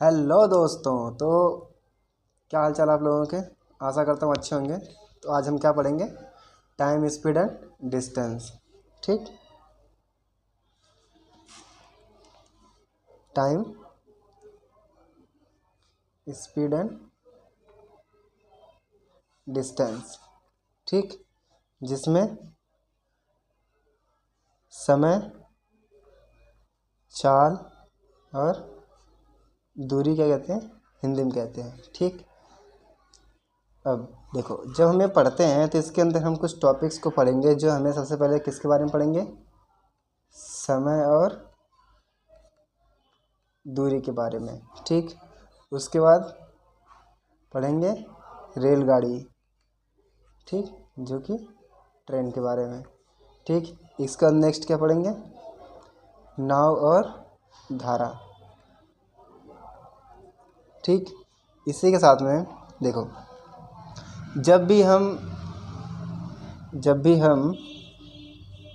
Hello दोस्तों। तो क्या हाल चाल आप लोगों के। आशा करता हूँ अच्छे होंगे। तो आज हम क्या पढ़ेंगे? Time, speed and distance. ठीक। Time, speed and distance. ठीक। जिसमें समय, चाल और दूरी क्या कहते हैं, हिंदी में कहते हैं। ठीक। अब देखो, जब हमें पढ़ते हैं तो इसके अंदर हम कुछ टॉपिक्स को पढ़ेंगे जो हमें सबसे पहले किसके बारे में पढ़ेंगे? समय और दूरी के बारे में। ठीक। उसके बाद पढ़ेंगे रेलगाड़ी। ठीक। जो कि ट्रेन के बारे में। ठीक। इसका नेक्स्ट क्या पढ़ेंगे? नाव और धारा। ठीक। इसी के साथ में देखो, जब भी हम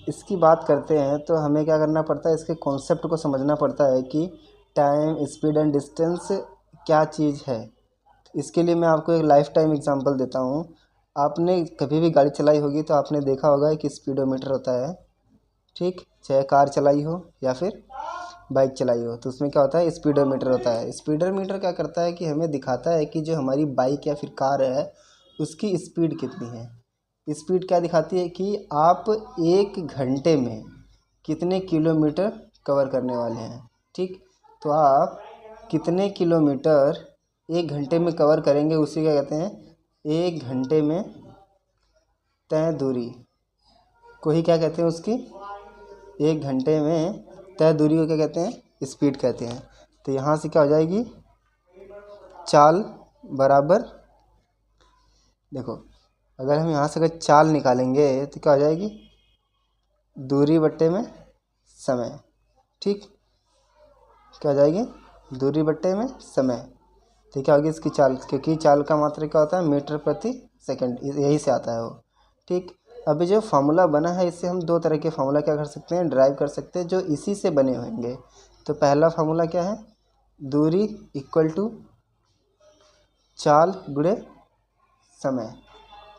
इसकी बात करते हैं तो हमें क्या करना पड़ता है, इसके कॉन्सेप्ट को समझना पड़ता है कि टाइम, स्पीड एंड डिस्टेंस क्या चीज़ है। इसके लिए मैं आपको एक लाइफ टाइम एग्जांपल देता हूँ। आपने कभी भी गाड़ी चलाई होगी तो आपने देखा होगा कि स्पीडोमीटर होता है। ठीक। चाहे कार चलाई हो या फिर बाइक चलाई हो तो उसमें क्या होता है, स्पीडोमीटर होता है। स्पीडोमीटर क्या करता है कि हमें दिखाता है कि जो हमारी बाइक या फिर कार है उसकी स्पीड कितनी है। स्पीड क्या दिखाती है कि आप एक घंटे में कितने किलोमीटर कवर करने वाले हैं। ठीक। तो आप कितने किलोमीटर एक घंटे में कवर करेंगे उसी क्या कहते हैं, एक घंटे में तय दूरी को ही क्या कहते हैं, उसकी एक घंटे में तय दूरी को क्या कहते हैं, स्पीड कहते हैं। तो यहाँ से क्या हो जाएगी, चाल बराबर, देखो अगर हम यहाँ से अगर चाल निकालेंगे तो क्या हो जाएगी, दूरी बट्टे में समय। ठीक। क्या हो जाएगी, दूरी बट्टे में समय। तो क्या होगी इसकी चाल, क्योंकि चाल का मात्रा क्या होता है, मीटर प्रति सेकंड, यही से आता है वो। ठीक। अभी जो फार्मूला बना है इससे हम दो तरह के फार्मूला क्या कर सकते हैं, ड्राइव कर सकते हैं जो इसी से बने होंगे। तो पहला फार्मूला क्या है, दूरी इक्वल टू चाल गुणे समय।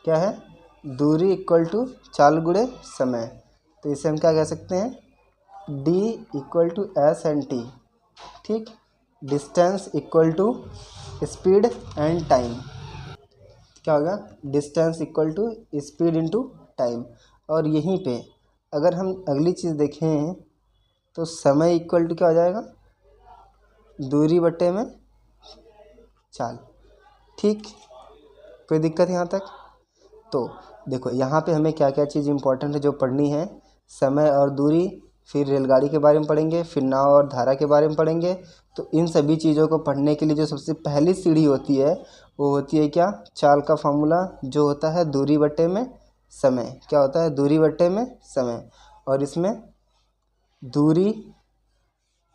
क्या है, दूरी इक्वल टू चाल गुणे समय। तो इसे हम क्या कह सकते हैं, d equal to S and T. ठीक। Distance equal to speed and time. क्या होगा, distance equal to speed into time. और यहीं पे अगर हम अगली चीज़ देखें तो समय इक्वल टू क्या हो जाएगा, दूरी बट्टे में चाल। ठीक। कोई दिक्कत यहाँ तक? तो देखो यहाँ पे हमें क्या क्या चीज़ इंपॉर्टेंट है जो पढ़नी है, समय और दूरी, फिर रेलगाड़ी के बारे में पढ़ेंगे, फिर नाव और धारा के बारे में पढ़ेंगे। तो इन सभी चीज़ों को पढ़ने के लिए जो सबसे पहली सीढ़ी होती है वो होती है क्या, चाल का फार्मूला जो होता है दूरी बट्टे में समय। क्या होता है, दूरी बट्टे में समय। और इसमें दूरी,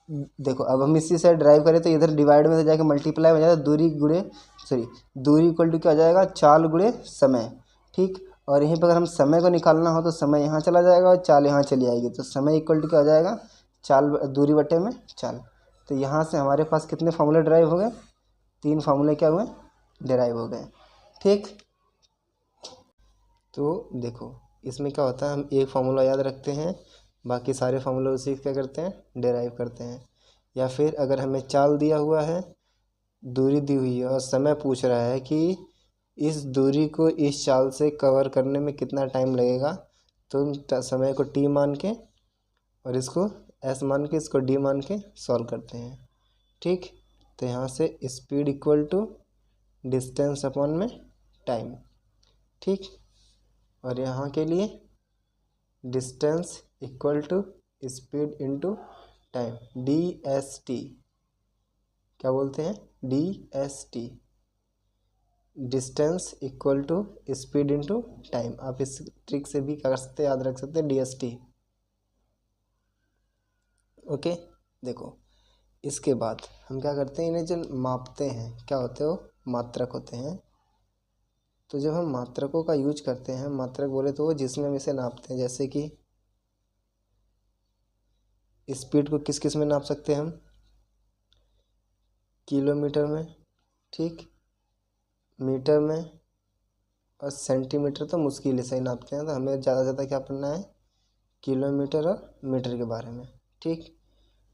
देखो अब हम इसी से ड्राइव करें तो इधर डिवाइड में तो जाके मल्टीप्लाई हो जाएगा, दूरी गुणे सॉरी दूरी इक्वल टू क्या हो जाएगा, चाल गुणे समय। ठीक। और यहीं पर अगर हम समय को निकालना हो तो समय यहाँ चला जाएगा और चाल यहाँ चली आएगी। तो समय इक्वल टू क्या हो जाएगा, चाल दूरी बट्टे में चाल। तो यहाँ से हमारे पास कितने फार्मूले ड्राइव हो गए, तीन फार्मूले क्या हुए, ड्राइव हो गए। ठीक। तो देखो इसमें क्या होता है, हम एक फार्मूला याद रखते हैं, बाकी सारे फार्मूले उसी क्या करते हैं, डेराइव करते हैं। या फिर अगर हमें चाल दिया हुआ है, दूरी दी हुई है और समय पूछ रहा है कि इस दूरी को इस चाल से कवर करने में कितना टाइम लगेगा, तो हम समय को t मान के और इसको s मान के, इसको d मान के सॉल्व करते हैं। ठीक। तो यहाँ से speed equal to distance upon में टाइम। ठीक। और यहाँ के लिए distance equal to speed into time, DST। क्या बोलते हैं, DST, distance equal to speed into time. आप इस ट्रिक से भी क्या कर सकते हैं, याद रख सकते हैं, DST। ओके। देखो इसके बाद हम क्या करते हैं, इन्हें जो मापते हैं क्या होते हैं, वो मात्रक होते हैं। तो जब हम मात्रकों का यूज करते हैं, मात्रक बोले तो वो जिसमें हम इसे नापते हैं, जैसे कि स्पीड को किस किस में नाप सकते हैं हम, किलोमीटर में, ठीक, मीटर में, और सेंटीमीटर तो मुश्किल है सही नापते हैं, तो हमें ज़्यादा से ज़्यादा क्या पढ़ना है, किलोमीटर और मीटर के बारे में, ठीक।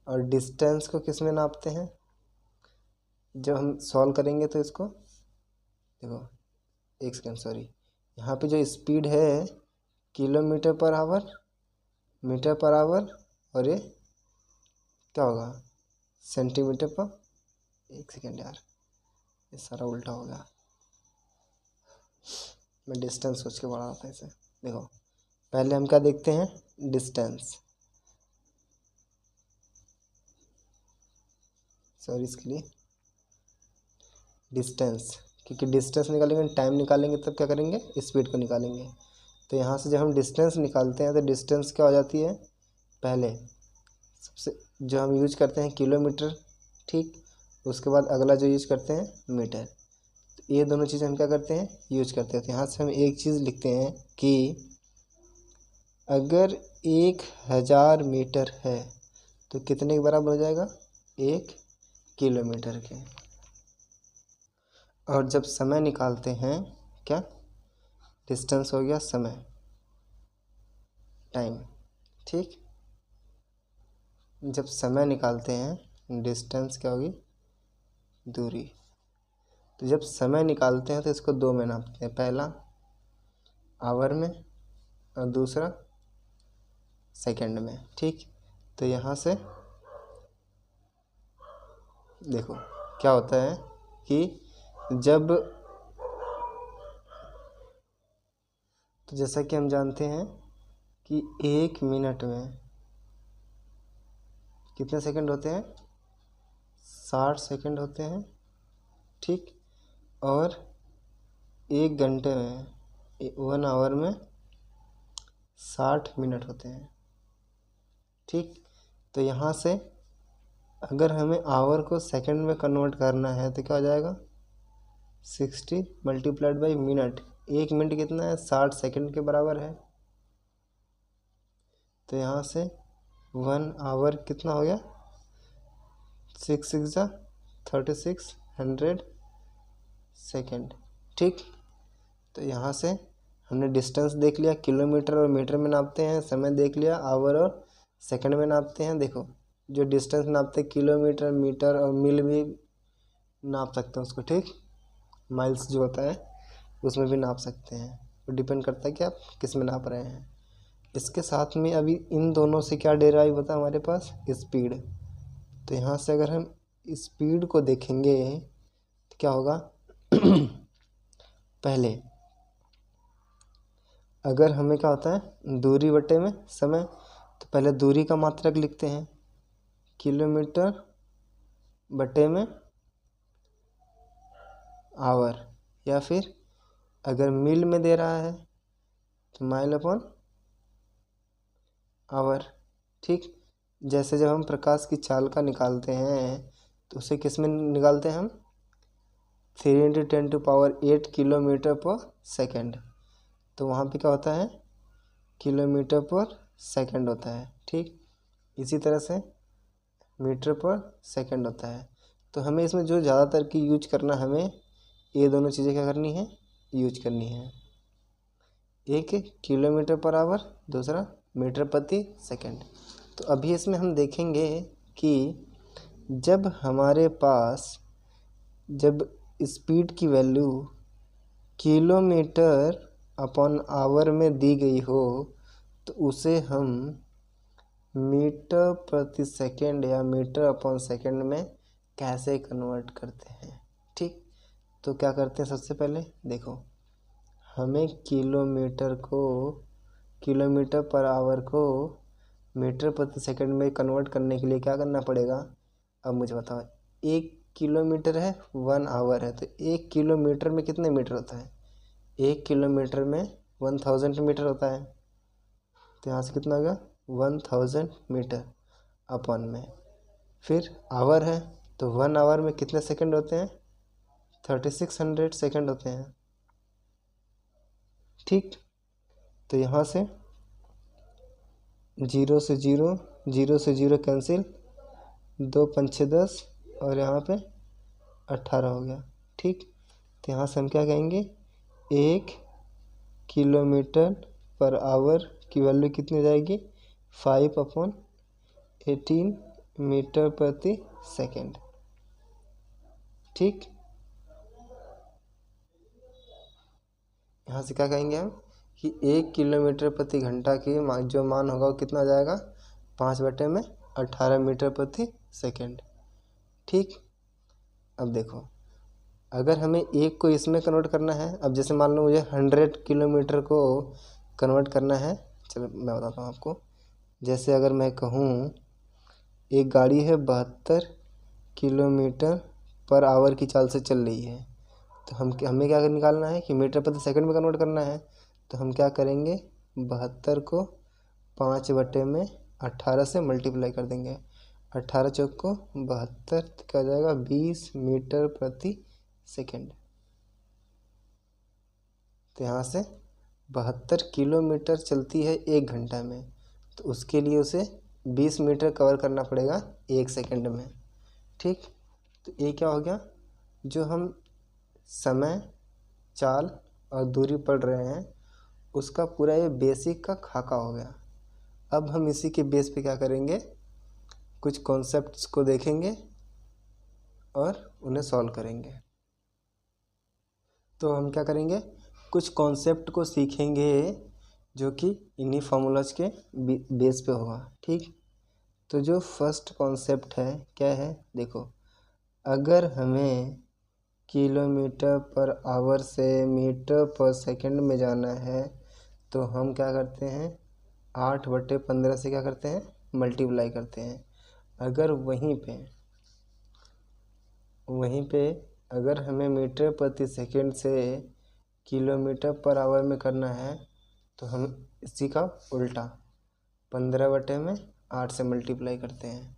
और डिस्टेंस को किस में नापते हैं, जब हम सॉल्व करेंगे तो इसको देखो, एक सेकेंड सॉरी, यहाँ पे जो स्पीड है kilometre per our, metre per hour, और ये क्या होगा, सेंटीमीटर पर, एक सेकेंड यार ये सारा उल्टा होगा, मैं डिस्टेंस सोच के बढ़ा रहा था इसे। देखो पहले हम क्या देखते हैं, डिस्टेंस, सॉरी इसके लिए डिस्टेंस, क्योंकि डिस्टेंस निकालेंगे टाइम निकालेंगे तब क्या करेंगे, स्पीड को निकालेंगे। तो यहाँ से जब हम डिस्टेंस निकालते हैं तो डिस्टेंस क्या हो जाती है, पहले सबसे जो हम यूज करते हैं किलोमीटर, ठीक, उसके बाद अगला जो यूज करते हैं मीटर। तो ये दोनों चीज़ें हम क्या करते हैं, यूज करते हैं। तो यहाँ से हम एक चीज़ लिखते हैं कि अगर 1000 मीटर है तो कितने के बराबर हो जाएगा, 1 किलोमीटर के। और जब समय निकालते हैं, क्या, डिस्टेंस हो गया समय, टाइम, ठीक, जब समय निकालते हैं डिस्टेंस क्या होगी, दूरी। तो जब समय निकालते हैं तो इसको दो में नापते हैं, पहला आवर में और दूसरा सेकंड में, ठीक। तो यहाँ से देखो क्या होता है कि जब, तो जैसा कि हम जानते हैं कि 1 मिनट में कितने सेकंड होते हैं, 60 सेकंड होते हैं, ठीक। और 1 घंटे में, 1 आवर में 60 मिनट होते हैं, ठीक। तो यहाँ से अगर हमें आवर को सेकंड में कन्वर्ट करना है तो क्या हो जाएगा, 60 मल्टीप्लाइड बाई मिनट। 1 मिनट कितना है, 60 सेकंड के बराबर है। तो यहाँ से 1 आवर कितना हो गया, 6 6 3600 सेकंड, ठीक। तो यहाँ से हमने डिस्टेंस देख लिया, किलोमीटर और मीटर में नापते हैं, समय देख लिया, आवर और सेकंड में नापते हैं। देखो जो डिस्टेंस नापते हैं किलोमीटर, मीटर और मील भी नाप सकते हैं उसको, ठीक। माइल्स जो होता है उसमें भी नाप सकते हैं, वो डिपेंड करता है कि आप किस में नाप रहे हैं। इसके साथ में अभी इन दोनों से क्या डेराइव होता है हमारे पास, स्पीड। तो यहाँ से अगर हम स्पीड को देखेंगे तो क्या होगा पहले अगर हमें क्या होता है, दूरी बटे में समय, तो पहले दूरी का मात्रक लिखते हैं, किलोमीटर बटे में आवर, या फिर अगर मील में दे रहा है तो माइल अपॉन आवर, ठीक। जैसे जब हम प्रकाश की चाल का निकालते हैं तो उसे किस में निकालते हैं हम, 3 × 10⁸ किलोमीटर पर सेकंड। तो वहाँ पे क्या होता है, किलोमीटर पर सेकंड होता है, ठीक। इसी तरह से मीटर पर सेकंड होता है। तो हमें इसमें जो ज़्यादातर की यूज करना, हमें ये दोनों चीज़ें क्या करनी है, यूज करनी है। एक किलोमीटर पर आवर, दूसरा मीटर प्रति सेकंड। तो अभी इसमें हम देखेंगे कि जब हमारे पास जब स्पीड की वैल्यू किलोमीटर अपॉन आवर में दी गई हो तो उसे हम मीटर प्रति सेकंड या मीटर अपॉन सेकंड में कैसे कन्वर्ट करते हैं, ठीक। तो क्या करते हैं, सबसे पहले देखो हमें किलोमीटर पर आवर को मीटर प्रति सेकंड में कन्वर्ट करने के लिए क्या करना पड़ेगा। अब मुझे बताओ, 1 किलोमीटर है, 1 आवर है, तो 1 किलोमीटर में कितने मीटर होता है, 1 किलोमीटर में 1000 मीटर होता है। तो यहाँ से कितना होगा, 1000 मीटर अपॉन में, फिर आवर है तो 1 आवर में कितने सेकंड होते हैं, 3600 सेकंड होते हैं, ठीक। तो यहाँ से 0 से 0 कैंसिल, 2 × 5 = 10 और यहाँ पे 18 हो गया। ठीक, तो यहाँ से हम क्या कहेंगे, 1 किलोमीटर पर आवर की वैल्यू कितनी हो जाएगी, 5/18 मीटर प्रति सेकेंड। ठीक, यहाँ से क्या कहेंगे हम कि 1 किलोमीटर प्रति घंटा की जो मान होगा वो कितना हो जाएगा, 5/18 मीटर प्रति सेकेंड। ठीक, अब देखो अगर हमें एक को इसमें कन्वर्ट करना है, अब जैसे मान लो मुझे 100 किलोमीटर को कन्वर्ट करना है, चलो मैं बताता हूँ आपको। जैसे अगर मैं कहूँ एक गाड़ी है 72 किलोमीटर पर आवर की चाल से चल रही है, तो हमें क्या निकालना है कि मीटर प्रति सेकंड में कन्वर्ट करना है। तो हम क्या करेंगे, 72 को 5/18 से मल्टीप्लाई कर देंगे। 18 चौक को 72, क्या हो जाएगा 20 मीटर प्रति सेकेंड। तो यहाँ से 72 किलोमीटर चलती है 1 घंटा में, तो उसके लिए उसे 20 मीटर कवर करना पड़ेगा 1 सेकंड में। ठीक, तो ये क्या हो गया, जो हम समय, चाल और दूरी पढ़ रहे हैं उसका पूरा ये बेसिक का खाका हो गया। अब हम इसी के बेस पे क्या करेंगे, कुछ कॉन्सेप्ट्स को देखेंगे और उन्हें सॉल्व करेंगे। तो हम क्या करेंगे, कुछ कॉन्सेप्ट को सीखेंगे जो कि इन्हीं फार्मूलाज के बेस पे होगा। ठीक, तो जो फर्स्ट कॉन्सेप्ट है क्या है, देखो अगर हमें किलोमीटर पर आवर से मीटर पर सेकंड में जाना है तो हम क्या करते हैं, 8/15 से क्या करते हैं, मल्टीप्लाई करते हैं। अगर वहीं पे अगर हमें मीटर प्रति सेकंड से किलोमीटर पर आवर में करना है तो हम इसी का उल्टा 15/8 से मल्टीप्लाई करते हैं।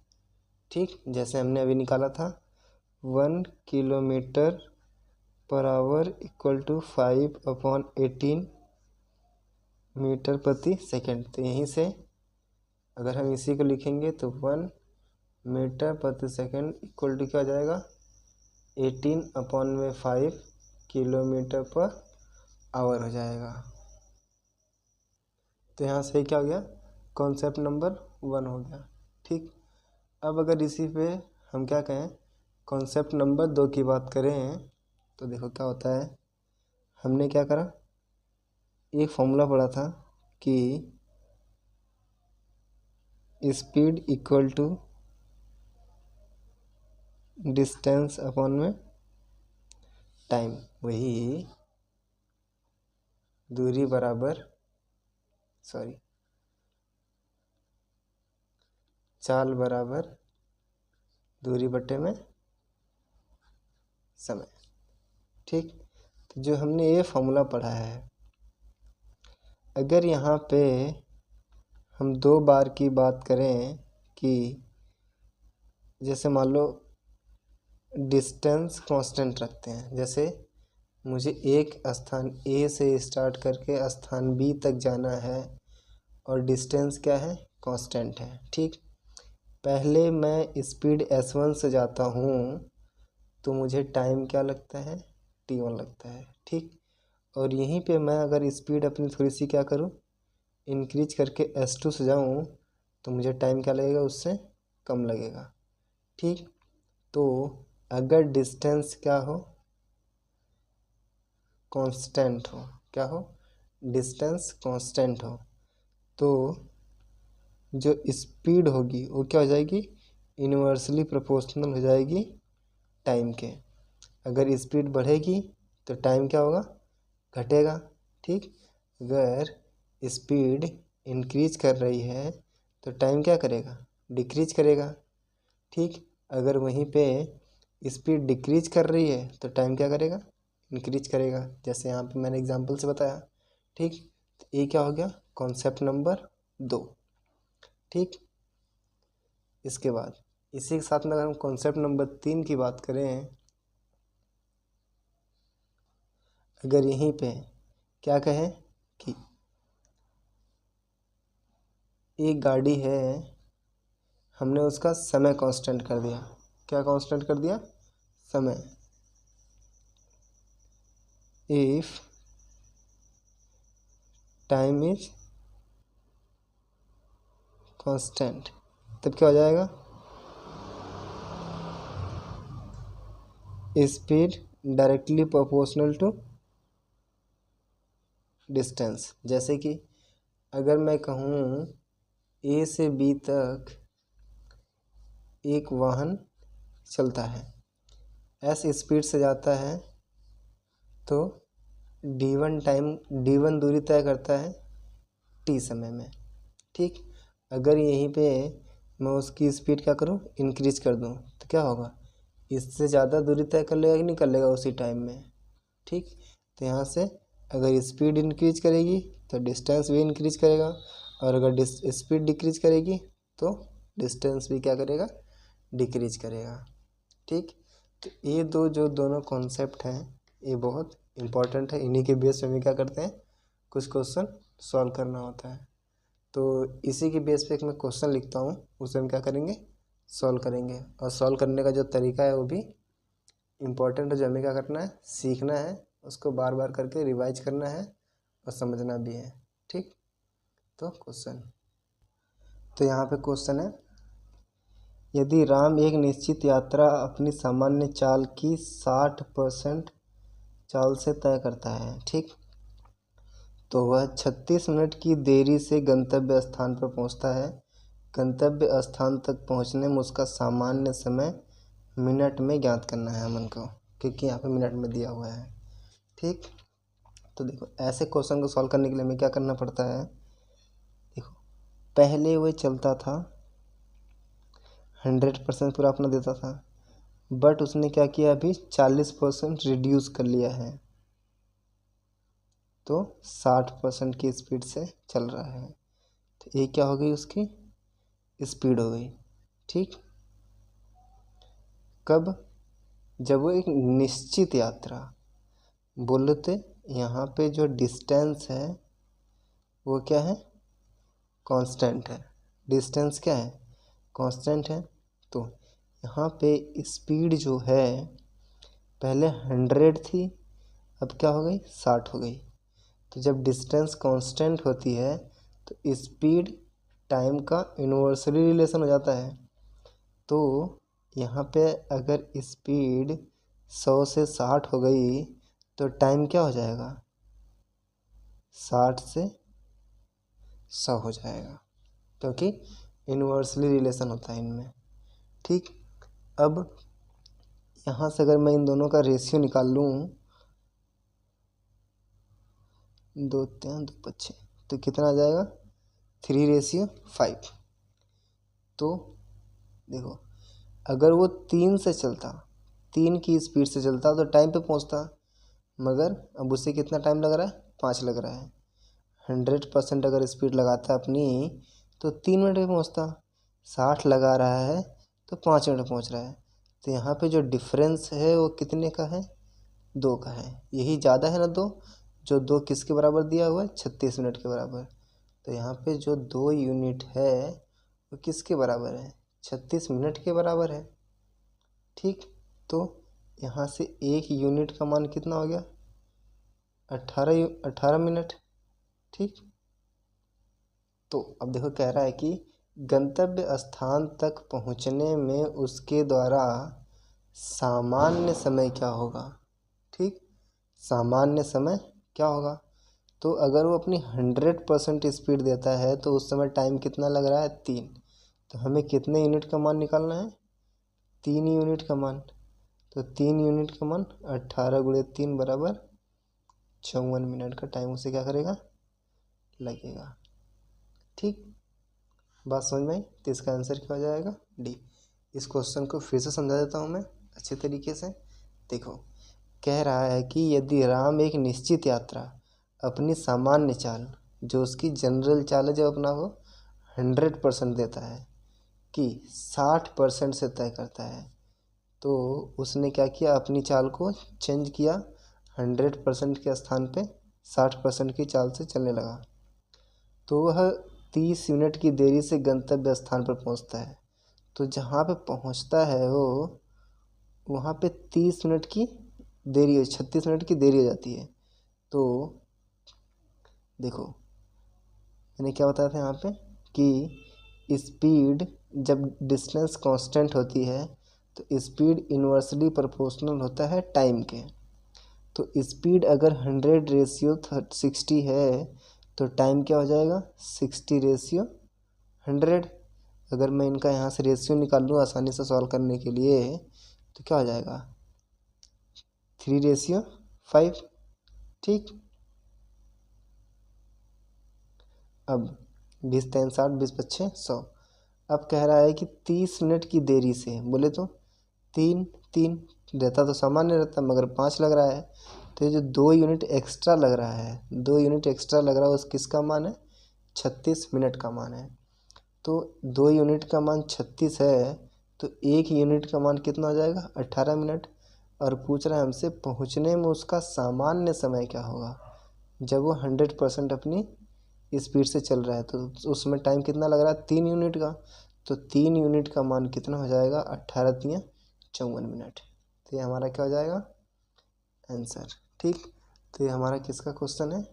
ठीक, जैसे हमने अभी निकाला था 1 kilometre per hour equal to 5/18 metre प्रति सेकंड। तो यहीं से अगर हम इसी को लिखेंगे तो 1 मीटर प्रति सेकंड इक्वल टू क्या हो जाएगा, 18/5 किलोमीटर पर आवर हो जाएगा। तो यहाँ से क्या हो गया, कॉन्सेप्ट नंबर 1 हो गया। ठीक, अब अगर इसी पे हम क्या कहें, कॉन्सेप्ट नंबर 2 की बात करें तो देखो क्या होता है। हमने क्या करा, एक फॉर्मूला पढ़ा था कि speed equal to distance upon में टाइम, वही दूरी बराबर चाल बराबर दूरी बटे में समय। ठीक, तो जो हमने ये फॉर्मूला पढ़ा है, अगर यहाँ पे हम 2 बार की बात करें कि जैसे मान लो डिस्टेंस कांस्टेंट रखते हैं, जैसे मुझे एक स्थान ए से स्टार्ट करके स्थान बी तक जाना है और डिस्टेंस क्या है, कांस्टेंट है। ठीक, पहले मैं स्पीड s1 से जाता हूँ तो मुझे टाइम क्या लगता है, t1 लगता है। ठीक, और यहीं पे मैं अगर स्पीड अपनी थोड़ी सी क्या करूँ, इंक्रीज करके s2 से जाऊँ तो मुझे टाइम क्या लगेगा, उससे कम लगेगा। ठीक, तो अगर डिस्टेंस क्या हो, कांस्टेंट हो, क्या हो, डिस्टेंस कांस्टेंट हो, तो जो स्पीड होगी वो क्या हो जाएगी, इन्वर्सली प्रोपोर्शनल हो जाएगी टाइम के। अगर स्पीड बढ़ेगी तो टाइम क्या होगा, घटेगा। ठीक, अगर स्पीड इंक्रीज कर रही है तो टाइम क्या करेगा, डिक्रीज करेगा। ठीक, अगर वहीं पे स्पीड डिक्रीज कर रही है तो टाइम क्या करेगा, इंक्रीज करेगा, जैसे यहाँ पे मैंने एग्जांपल से बताया। ठीक, तो ये क्या हो गया, कॉन्सेप्ट नंबर 2। ठीक, इसके बाद इसी के साथ में अगर हम कॉन्सेप्ट नंबर 3 की बात करें, अगर यहीं पे क्या कहें कि एक गाड़ी है, हमने उसका समय कांस्टेंट कर दिया। क्या कांस्टेंट कर दिया, समय। इफ टाइम इज कांस्टेंट, तब क्या हो जाएगा, speed directly proportional to distance. जैसे कि अगर मैं कहूँ ए से बी तक एक वाहन चलता है, एस स्पीड से जाता है, तो d1 दूरी तय करता है t समय में। ठीक, अगर यहीं पे मैं उसकी स्पीड क्या करूँ, इंक्रीज कर दूँ, तो क्या होगा, इससे ज़्यादा दूरी तय कर लेगा कि नहीं कर लेगा उसी टाइम में। ठीक, तो यहाँ से अगर स्पीड इंक्रीज करेगी तो डिस्टेंस भी इंक्रीज करेगा, और अगर स्पीड डिक्रीज करेगी तो डिस्टेंस भी क्या करेगा, डिक्रीज करेगा। ठीक, तो ये जो दोनों कॉन्सेप्ट हैं ये बहुत इम्पॉर्टेंट है, इन्हीं के बेस पे हम क्या करते हैं, कुछ क्वेश्चन सॉल्व करना होता है। तो इसी के बेस पे एक मैं क्वेश्चन लिखता हूँ, उसे हम क्या करेंगे, सॉल्व करेंगे। और सॉल्व करने का जो तरीका है वो भी इम्पॉर्टेंट है, जो हमें क्या करना है, सीखना है, उसको बार बार करके रिवाइज करना है और समझना भी है। ठीक, तो क्वेश्चन, तो यहाँ पे क्वेश्चन है, यदि राम एक निश्चित यात्रा अपनी सामान्य चाल की 60% चाल से तय करता है, ठीक, तो वह 36 मिनट की देरी से गंतव्य स्थान पर पहुंचता है। गंतव्य स्थान तक पहुंचने में उसका सामान्य समय मिनट में ज्ञात करना है हमन को, क्योंकि यहाँ पे मिनट में दिया हुआ है। ठीक, तो देखो ऐसे क्वेश्चन को सॉल्व करने के लिए हमें क्या करना पड़ता है, देखो पहले वो चलता था 100% पूरा अपना देता था, बट उसने क्या किया, अभी 40% रिड्यूस कर लिया है, तो 60% की स्पीड से चल रहा है। तो ये क्या हो गई, उसकी स्पीड हो गई। ठीक, कब, जब वो एक निश्चित यात्रा, बोले थे यहाँ पे जो डिस्टेंस है वो क्या है, कांस्टेंट है। डिस्टेंस क्या है, कांस्टेंट है। तो यहाँ पे स्पीड जो है पहले 100 थी, अब क्या हो गई, 60 हो गई। तो जब डिस्टेंस कांस्टेंट होती है तो स्पीड टाइम का इन्वर्सली रिलेशन हो जाता है। तो यहाँ पे अगर स्पीड 100 से 60 हो गई तो टाइम क्या हो जाएगा, 60 से 100 हो जाएगा, क्योंकि इन्वर्सली रिलेशन होता है इनमें। ठीक, अब यहाँ से अगर मैं इन दोनों का रेशियो निकाल लूँ, 2 3 2 5 तो कितना आ जाएगा, 3:5। तो देखो अगर वो 3 से चलता, 3 की स्पीड से चलता तो टाइम पे पहुंचता, मगर अब उसे कितना टाइम लग रहा है, 5 लग रहा है। 100% अगर स्पीड लगाता अपनी तो 3 मिनट में पहुंचता, 60 लगा रहा है तो 5 मिनट में पहुंच रहा है। तो यहाँ पे जो डिफरेंस है वो कितने का है, 2 का है। यही ज़्यादा है ना 2, जो 2 किसके बराबर दिया हुआ है, 36 मिनट के बराबर। तो यहाँ पे जो 2 यूनिट है वो किसके बराबर है, 36 मिनट के बराबर है। ठीक, तो यहाँ से 1 यूनिट का मान कितना हो गया, 18 मिनट। ठीक, तो अब देखो कह रहा है कि गंतव्य स्थान तक पहुँचने में उसके द्वारा सामान्य समय क्या होगा। ठीक, सामान्य समय क्या होगा, तो अगर वो अपनी 100% स्पीड देता है तो उस समय टाइम कितना लग रहा है, 3। तो हमें कितने यूनिट का मान निकालना है, 3 यूनिट का मान। तो 3 यूनिट का मान 18 × 3 बराबर 54 मिनट का टाइम उसे क्या करेगा, लगेगा। ठीक, बात समझ में आई, तो इसका आंसर क्या हो जाएगा, डी। इस क्वेश्चन को फिर से समझा देता हूँ मैं अच्छे तरीके से। देखो कह रहा है कि यदि राम एक निश्चित यात्रा अपनी सामान्य चाल, जो उसकी जनरल चाल है, जब अपना वो 100% देता है कि 60% से तय करता है, तो उसने क्या किया, अपनी चाल को चेंज किया, 100% के स्थान पे 60% की चाल से चलने लगा। तो वह 30 मिनट की देरी से गंतव्य स्थान पर पहुंचता है। तो जहाँ पे पहुंचता है वो, वहाँ पे 30 मिनट की देरी हो, 36 मिनट की देरी हो जाती है। तो देखो मैंने क्या बताया था यहाँ पे कि स्पीड जब डिस्टेंस कांस्टेंट होती है तो स्पीड इन्वर्सली प्रोपोर्शनल होता है टाइम के। तो स्पीड अगर 100/60 है तो टाइम क्या हो जाएगा 60/100। अगर मैं इनका यहाँ से रेशियो निकाल लूँ आसानी से सॉल्व करने के लिए तो क्या हो जाएगा 3/5। ठीक, अब 20×3 = 60, 20×5 = 100। अब कह रहा है कि 30 मिनट की देरी से, बोले तो 3 रहता तो सामान्य रहता, मगर 5 लग रहा है। तो ये जो 2 यूनिट एक्स्ट्रा लग रहा है, 2 यूनिट एक्स्ट्रा लग रहा है, उस किसका मान है 36 मिनट का मान है। तो 2 यूनिट का मान 36 है तो 1 यूनिट का मान कितना हो जाएगा 18 मिनट। और पूछ रहा है हमसे पहुंचने में उसका सामान्य समय क्या होगा जब वो 100% अपनी स्पीड से चल रहा है। तो उसमें टाइम कितना लग रहा है 3 यूनिट का। तो 3 यूनिट का मान कितना हो जाएगा 18×3 = 54 मिनट। तो ये हमारा क्या हो जाएगा आंसर। ठीक, तो ये हमारा किसका क्वेश्चन है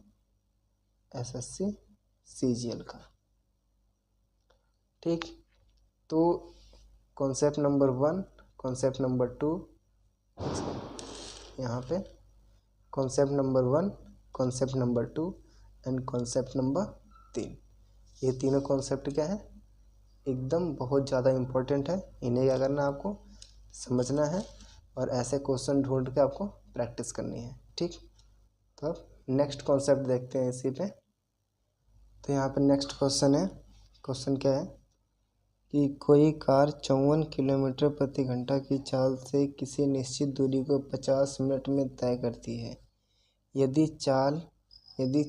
SSC CGL का। ठीक, तो कॉन्सेप्ट नंबर 1, कॉन्सेप्ट नंबर 2, यहाँ पे concept number 1, concept number 2 and concept number 3, ये तीनों कॉन्सेप्ट क्या है एकदम बहुत ज़्यादा इम्पोर्टेंट है। इन्हें क्या करना है आपको समझना है और ऐसे क्वेश्चन ढूंढ के आपको प्रैक्टिस करनी है। ठीक, तो अब नेक्स्ट कॉन्सेप्ट देखते हैं इसी पे। तो यहाँ पे नेक्स्ट क्वेश्चन है, क्वेश्चन क्या है कि कोई कार 54 किलोमीटर प्रति घंटा की चाल से किसी निश्चित दूरी को 50 मिनट में तय करती है। यदि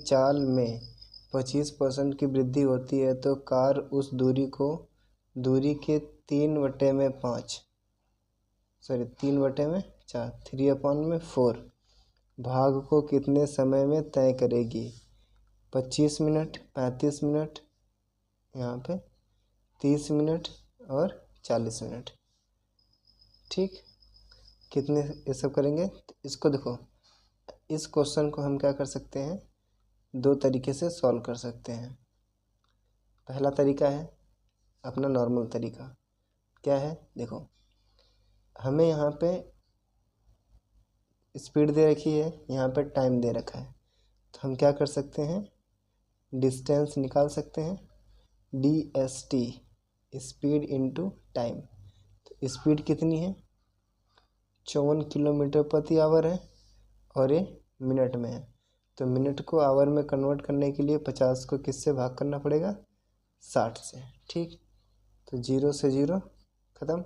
चाल में 25% की वृद्धि होती है तो कार उस दूरी के 3/4 भाग को कितने समय में तय करेगी। 25 मिनट, 35 मिनट, यहाँ पे 30 मिनट और 40 मिनट। ठीक, कितने ये सब करेंगे। तो इसको देखो, इस क्वेश्चन को हम क्या कर सकते हैं 2 तरीके से सॉल्व कर सकते हैं। पहला तरीका है अपना नॉर्मल तरीका। क्या है देखो, हमें यहाँ पे स्पीड दे रखी है, यहाँ पे टाइम दे रखा है। तो हम क्या कर सकते हैं डिस्टेंस निकाल सकते हैं DST, स्पीड इनटू टाइम। तो स्पीड कितनी है 54 किलोमीटर प्रति आवर है और ये मिनट में है। तो मिनट को आवर में कन्वर्ट करने के लिए 50 को किससे भाग करना पड़ेगा 60 से। ठीक, तो 0 से 0 ख़त्म,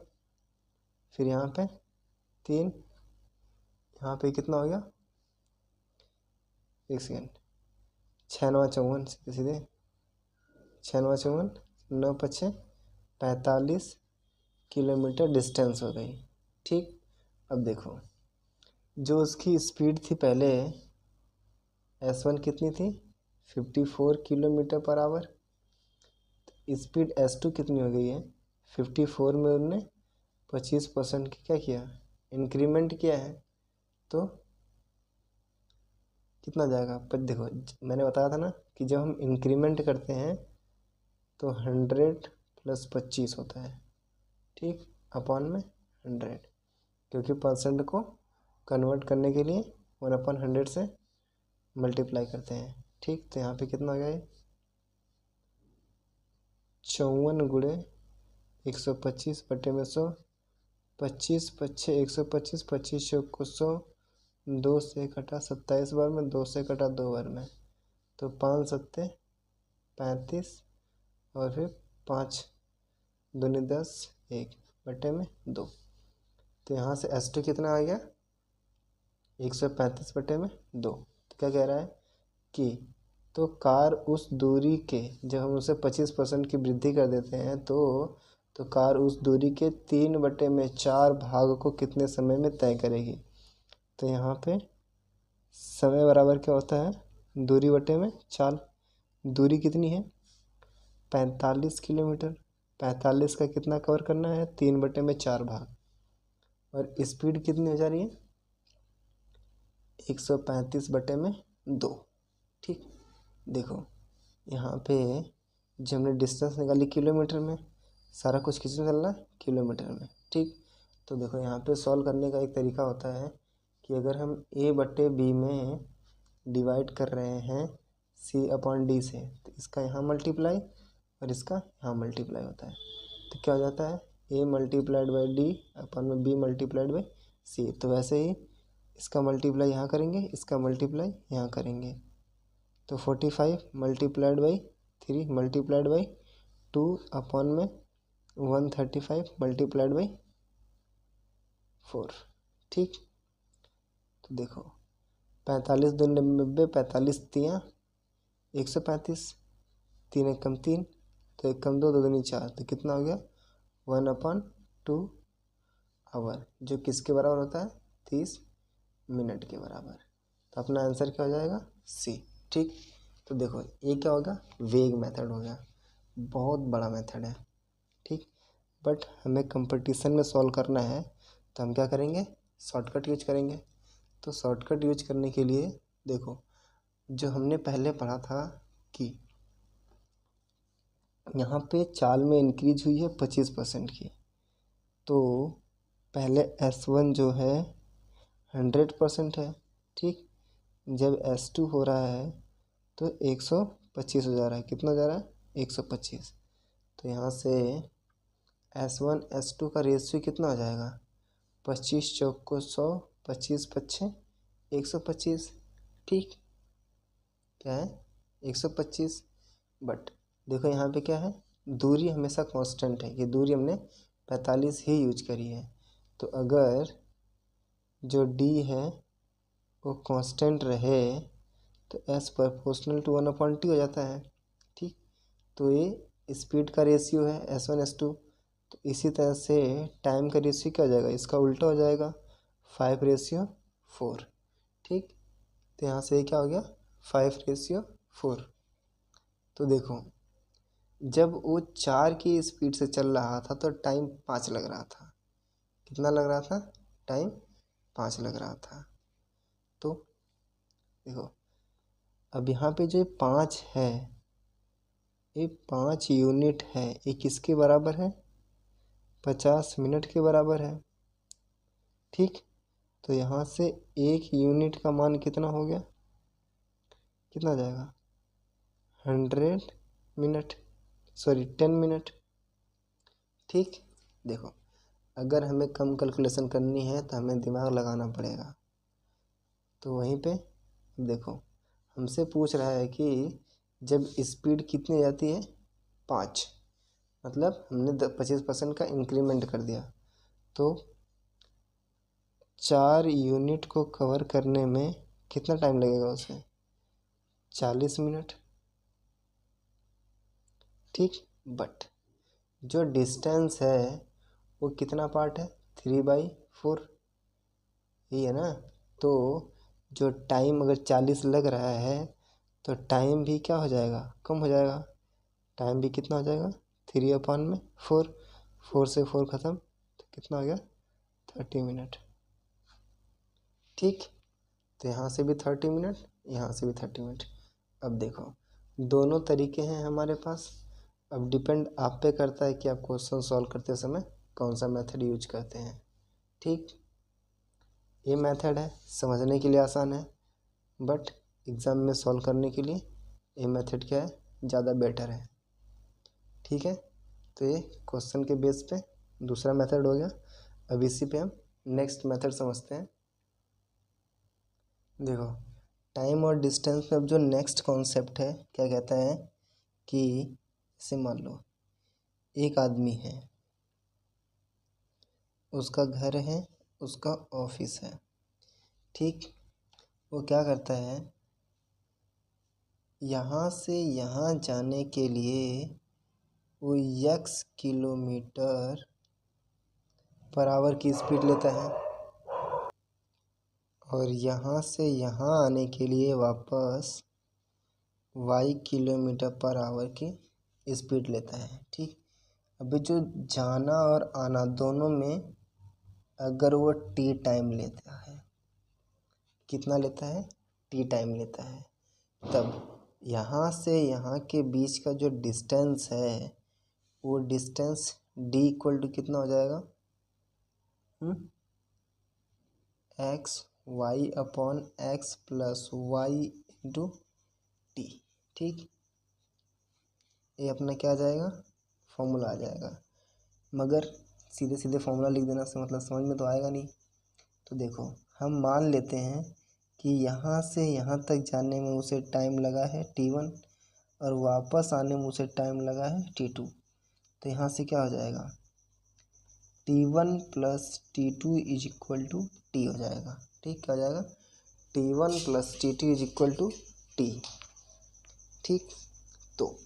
फिर यहाँ पे 3, यहाँ पे कितना हो गया 1 सेकेंड 6×9 = 54, सीधे सीधे 6×9 = 54, 9×5 = 45 किलोमीटर डिस्टेंस हो गई। ठीक, अब देखो जो उसकी स्पीड थी पहले S1 कितनी थी 54 kilometre per our. Speed S2 कितनी हो गई है 54 में उन्होंने 25% की क्या किया इंक्रीमेंट किया है। तो कितना जाएगा पर देखो मैंने बताया था ना कि जब हम इंक्रीमेंट करते हैं तो 100 + 25 होता है। ठीक, अपॉन में 100, क्योंकि परसेंट को कन्वर्ट करने के लिए 1/100 से मल्टीप्लाई करते हैं। ठीक, तो यहाँ पे कितना हो गया है 54 × 125/100, 25 × 5 = 125, 25 × 100, 2 से कटा 27 बार में, 2 से कटा 2 बार में, तो 5 7 35 और फिर 5 दूनी 10, 1/2। तो यहाँ से S2 कितना आ गया 135/2। तो क्या कह रहा है कि तो कार उस दूरी के जब हम उसे 25% की वृद्धि कर देते हैं तो कार उस दूरी के 3/4 भाग को कितने समय में तय करेगी। तो यहाँ पे समय बराबर क्या होता है दूरी बटे में चाल। दूरी कितनी है 45 किलोमीटर, 45 का कितना कवर करना है 3/4 भाग, और स्पीड कितनी हो जा रही है 135/2। 2। ठीक, देखो यहाँ पे जब हमने डिस्टेंस निकाली किलोमीटर में, सारा कुछ किस में चल रहा है, किलोमीटर में। ठीक, तो देखो यहाँ पे सॉल्व करने का एक तरीका होता है कि अगर हम a/b में डिवाइड कर रहे हैं c/d से, तो इसका यहाँ मल्टीप्लाई और इसका यहाँ मल्टीप्लाई होता है, तो क्या हो जाता है a मल्टीप्लाइड बाई d अपन में b मल्टीप्लाइड बाई c। तो वैसे ही इसका मल्टीप्लाई यहाँ करेंगे, इसका मल्टीप्लाई यहाँ करेंगे, तो 45 multiplied by 3 multiplied by 2 upon में 135 मल्टीप्लाइड बाई 4। ठीक, तो देखो 45 2 90, 45 3 135, 3 1 कम 3, तो 1 कम 2 2 दूनी 4, तो कितना हो गया 1/2 आवर, जो किसके बराबर होता है 30 मिनट के बराबर। तो अपना आंसर क्या हो जाएगा सी। ठीक, तो देखो ये क्या होगा, वेग मेथड हो गया, बहुत बड़ा मेथड है। ठीक, बट हमें कंपटीशन में सॉल्व करना है तो हम क्या करेंगे, शॉर्टकट यूज करेंगे। तो शॉर्टकट यूज करने के लिए देखो, जो हमने पहले पढ़ा था कि यहाँ पे चाल में इंक्रीज हुई है 25% की, तो पहले S1 जो है 100% है। ठीक, जब S2 हो रहा है तो 125 हो जा रहा है, कितना हो जा रहा है 125, तो यहाँ से S1 S2 का रेशियो कितना हो जाएगा 25 चौक को 100, 25 पच्छे 125। ठीक, क्या है 125, बट देखो यहाँ पे क्या है, दूरी हमेशा कांस्टेंट है, ये दूरी हमने 45 ही यूज करी है, तो अगर जो d है वो कांस्टेंट रहे तो s प्रोपोर्शनल टू 1/t हो जाता है। ठीक, तो ये स्पीड का रेशियो है S1 S2, तो इसी तरह से टाइम का रेशियो क्या हो जाएगा, इसका उल्टा हो जाएगा 5/4। ठीक, तो यहाँ से क्या हो गया 5/4। तो देखो जब वो 4 की स्पीड से चल रहा था तो टाइम 5 लग रहा था, कितना लग रहा था, टाइम 5 लग रहा था। तो देखो अब यहाँ पे जो 5 है, ये 5 यूनिट है, ये किसके बराबर है 50 मिनट के बराबर है। ठीक, तो यहाँ से 1 यूनिट का मान कितना हो गया, कितना हो जाएगा 100 मिनट, सॉरी 10 मिनट। ठीक, देखो अगर हमें कम कैलकुलेशन करनी है तो हमें दिमाग लगाना पड़ेगा। तो वहीं पे देखो हमसे पूछ रहा है कि जब स्पीड कितनी जाती है 5, मतलब हमने 25% का इंक्रीमेंट कर दिया, तो 4 यूनिट को कवर करने में कितना टाइम लगेगा उसे 40 मिनट। ठीक, बट जो डिस्टेंस है वो कितना पार्ट है 3/4 ही है ना, तो जो टाइम अगर 40 लग रहा है तो टाइम भी क्या हो जाएगा, कम हो जाएगा, टाइम भी कितना हो जाएगा 3/4, 4 से 4 ख़त्म, तो कितना हो गया 30 मिनट। ठीक, तो यहाँ से भी 30 मिनट, यहाँ से भी 30 मिनट। अब देखो दोनों तरीके हैं हमारे पास, अब डिपेंड आप पे करता है कि आप क्वेश्चन सॉल्व करते समय कौन सा मेथड यूज करते हैं। ठीक, ये मेथड है समझने के लिए आसान है, बट एग्ज़ाम में सॉल्व करने के लिए ये मेथड क्या है ज़्यादा बेटर है। ठीक है, तो ये क्वेश्चन के बेस पे दूसरा मेथड हो गया। अब इसी पे हम नेक्स्ट मेथड समझते हैं। देखो टाइम और डिस्टेंस में अब जो नेक्स्ट कॉन्सेप्ट है क्या कहता है कि इसे मान लो एक आदमी है, उसका घर है, उसका ऑफिस है। ठीक, वो क्या करता है यहाँ से यहाँ जाने के लिए वो x किलोमीटर पर आवर की स्पीड लेता है और यहाँ से यहाँ आने के लिए वापस y किलोमीटर पर आवर की स्पीड लेता है। ठीक, अभी जो जाना और आना दोनों में अगर वो t टाइम लेता है, कितना लेता है टी टाइम लेता है। तब यहाँ से यहाँ के बीच का जो डिस्टेंस है वो डिस्टेंस डी इक्वल टू कितना हो जाएगा, X Y upon x plus Y into T. ठीक, ये अपना क्या आ जाएगा, फॉर्मूला आ जाएगा। मगर सीधे सीधे फॉर्मूला लिख देना से मतलब समझ में तो आएगा नहीं। तो देखो हम मान लेते हैं कि यहाँ से यहाँ तक जाने में उसे टाइम लगा है t1 और वापस आने में उसे टाइम लगा है t2। तो यहाँ से क्या हो जाएगा, t1 plus t2 is equal to T हो जाएगा। ठीक, क्या हो जाएगा, t1 plus t2 is equal to T. ठीक, तो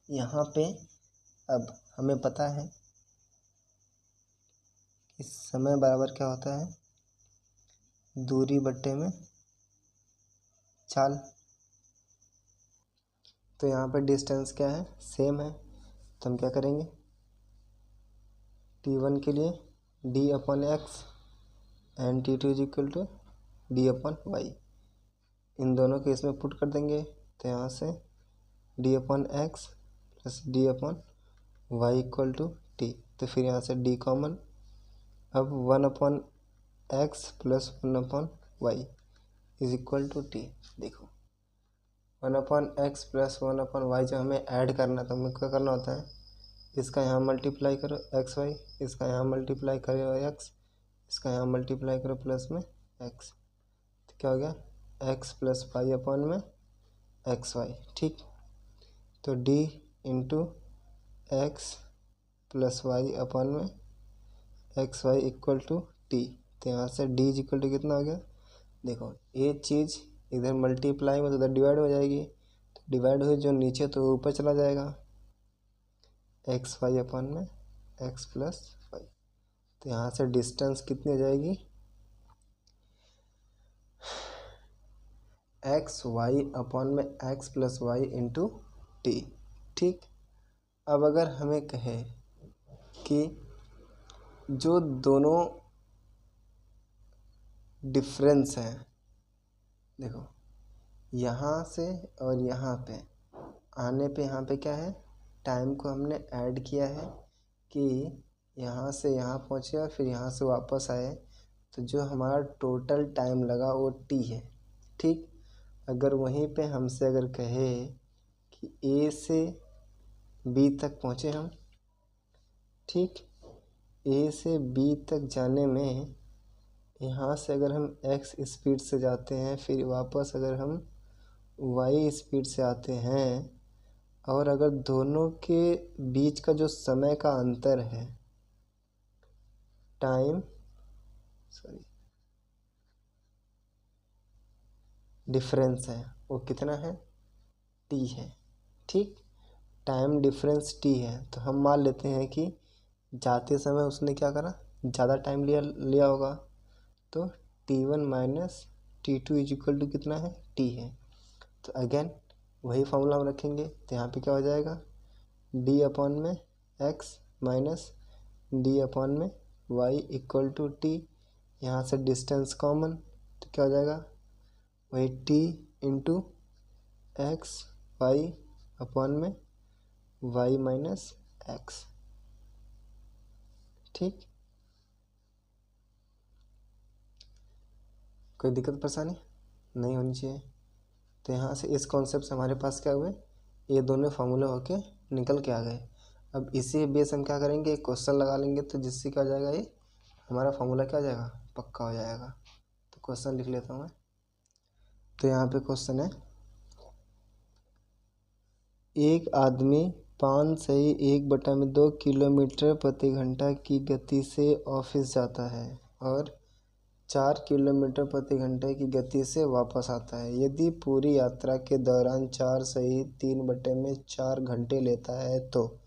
यहाँ पे अब हमें पता है कि समय बराबर क्या होता है, दूरी बट्टे में चाल। तो यहाँ पे डिस्टेंस क्या है, सेम है। तो हम क्या करेंगे, t1 के लिए d upon X and t2 is equal to d upon Y, इन दोनों के इसमें पुट कर देंगे। तो यहाँ से d upon x plus d upon Y equal to T. तो फिर यहाँ से d कॉमन, अब 1 upon x plus 1 upon Y is equal to T. देखो 1 upon x plus 1 upon Y जब हमें ऐड करना तो हमें क्या करना होता है, इसका यहाँ मल्टीप्लाई करो एक्स वाई, इसका यहाँ मल्टीप्लाई करो एक्स, इसका यहाँ मल्टीप्लाई करो प्लस में एक्स। तो क्या हो गया, एक्स प्लस वाई अपॉन में एक्स वाई। ठीक, तो D into X plus Y upon में x Y equal to T. तो यहाँ से डी इज इक्वल टू कितना हो गया, देखो ये चीज़ इधर मल्टीप्लाई में तो उधर डिवाइड हो जाएगी, तो डिवाइड हुई जो नीचे तो ऊपर चला जाएगा, एक्स वाई अपॉन में एक्स प्लस वाई। तो यहाँ से डिस्टेंस कितनी हो जाएगी, एक्स वाई अपॉन में x plus Y into T. ठीक, अब अगर हमें कहे कि जो दोनों डिफरेंस हैं, देखो यहाँ से और यहाँ पे आने पे यहाँ पे क्या है, टाइम को हमने ऐड किया है कि यहाँ से यहाँ पहुँचे और फिर यहाँ से वापस आए, तो जो हमारा टोटल टाइम लगा वो टी है। ठीक, अगर वहीं पे हमसे अगर कहे कि ए से बी तक पहुँचे हम, ठीक, ए से बी तक जाने में यहाँ से अगर हम एक्स स्पीड से जाते हैं, फिर वापस अगर हम वाई स्पीड से आते हैं, और अगर दोनों के बीच का जो समय का अंतर है, डिफरेंस है, वो कितना है, टी है। ठीक, टाइम डिफरेंस टी है। तो हम मान लेते हैं कि जाते समय उसने क्या करा, ज़्यादा टाइम लिया होगा, तो t1 minus t2 is equal to कितना है, टी है। तो अगेन वही फॉर्मूला हम रखेंगे। तो यहाँ पे क्या हो जाएगा, d अपॉन में x माइनस d अपॉन में y इक्वल टू टी। यहाँ से डिस्टेंस कॉमन, तो क्या हो जाएगा, वही t into x Y upon में y माइनस एक्स। ठीक, कोई दिक्कत परेशानी नहीं होनी चाहिए। तो यहाँ से इस कॉन्सेप्ट से हमारे पास क्या हुए, ये दोनों फार्मूले होके निकल के आ गए। अब इसी बेस हम क्या करेंगे, एक क्वेश्चन लगा लेंगे, तो जिससे क्या हो जाएगा, ये हमारा फार्मूला क्या हो जाएगा, पक्का हो जाएगा। तो क्वेश्चन लिख लेता हूँ मैं। तो यहाँ पे क्वेश्चन है, एक आदमी 5/1/2 किलोमीटर प्रति घंटा की गति से ऑफिस जाता है और 4 किलोमीटर प्रति घंटे की गति से वापस आता है। यदि पूरी यात्रा के दौरान 4/3/4 घंटे लेता है तो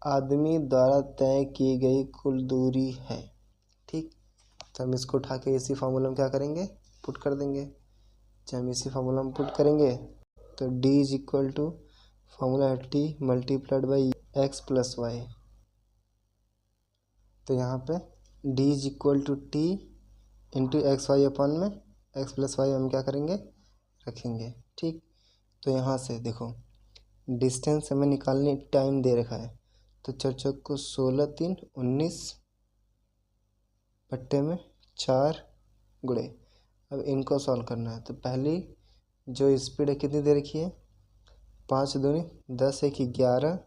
आदमी द्वारा तय की गई कुल दूरी है। ठीक, तो हम इसको उठा के इसी फार्मूला में क्या करेंगे, पुट कर देंगे। जब हम इसी फार्मूला में पुट करेंगे तो d is equal to formula है t multiplied by x plus Y. तो यहाँ पे d is equal to t into x Y upon में एक्स प्लस वाई हम क्या करेंगे, रखेंगे। ठीक, तो यहाँ से देखो डिस्टेंस हमें निकालने टाइम दे रखा है, तो 4 चौक को 16 3 19 बट्टे में 4 गुणे। अब इनको सॉल्व करना है, तो पहली जो स्पीड है कितनी दे रखी है, 5 दूनी 10 1 11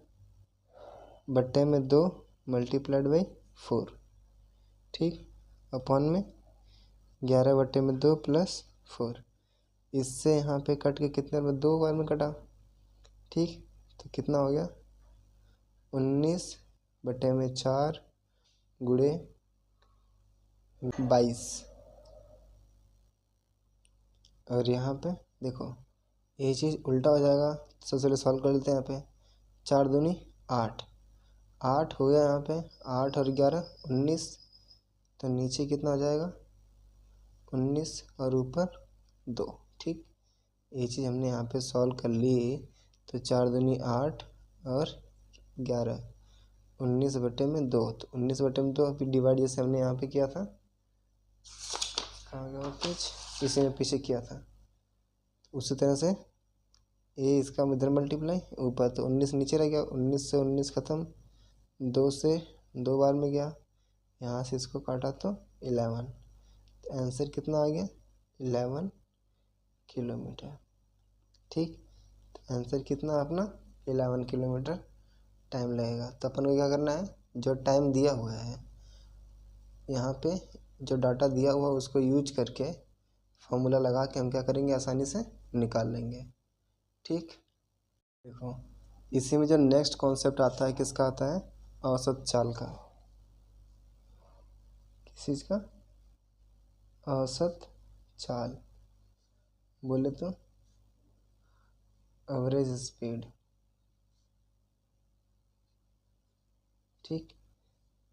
बट्टे में 2 मल्टीप्लाइड बाई 4। ठीक, अपॉन में 11 बट्टे में 2 प्लस 4। इससे यहाँ पे कट के कितने में 2 बार में कटा। ठीक, तो कितना हो गया 19 बटे में 4 गुणे 22। और यहाँ पे देखो ये चीज़ उल्टा हो जाएगा, तो सबसे पहले सॉल्व कर लेते हैं। यहाँ पे 4 दूनी 8 8 हो गया, यहाँ पे 8 और 11 19, तो नीचे कितना हो जाएगा 19 और ऊपर 2। ठीक, ये चीज़ हमने यहाँ पे सॉल्व कर ली, तो 4 दूनी 8 और 11 19 बटे में 2, तो 19 बटे में 2 अभी डिवाइड जैसे हमने यहाँ पे किया था, कहाँ गया पेज, इसी में पीछे किया था, उसी तरह से ये इसका इधर मल्टीप्लाई ऊपर, तो 19 नीचे रह गया, 19 से 19 ख़त्म, 2 से 2 बार में गया, यहाँ से इसको काटा तो 11, तो आंसर कितना आ गया 11 किलोमीटर। ठीक, तो आंसर कितना अपना 11 किलोमीटर टाइम लगेगा। तो अपन को क्या करना है, जो टाइम दिया हुआ है यहाँ पे, जो डाटा दिया हुआ है उसको यूज करके फॉर्मूला लगा के हम क्या करेंगे, आसानी से निकाल लेंगे। ठीक, देखो इसी में जो नेक्स्ट कॉन्सेप्ट आता है किसका आता है, औसत चाल का। किस चीज़ का, औसत चाल बोले तो एवरेज स्पीड। ठीक,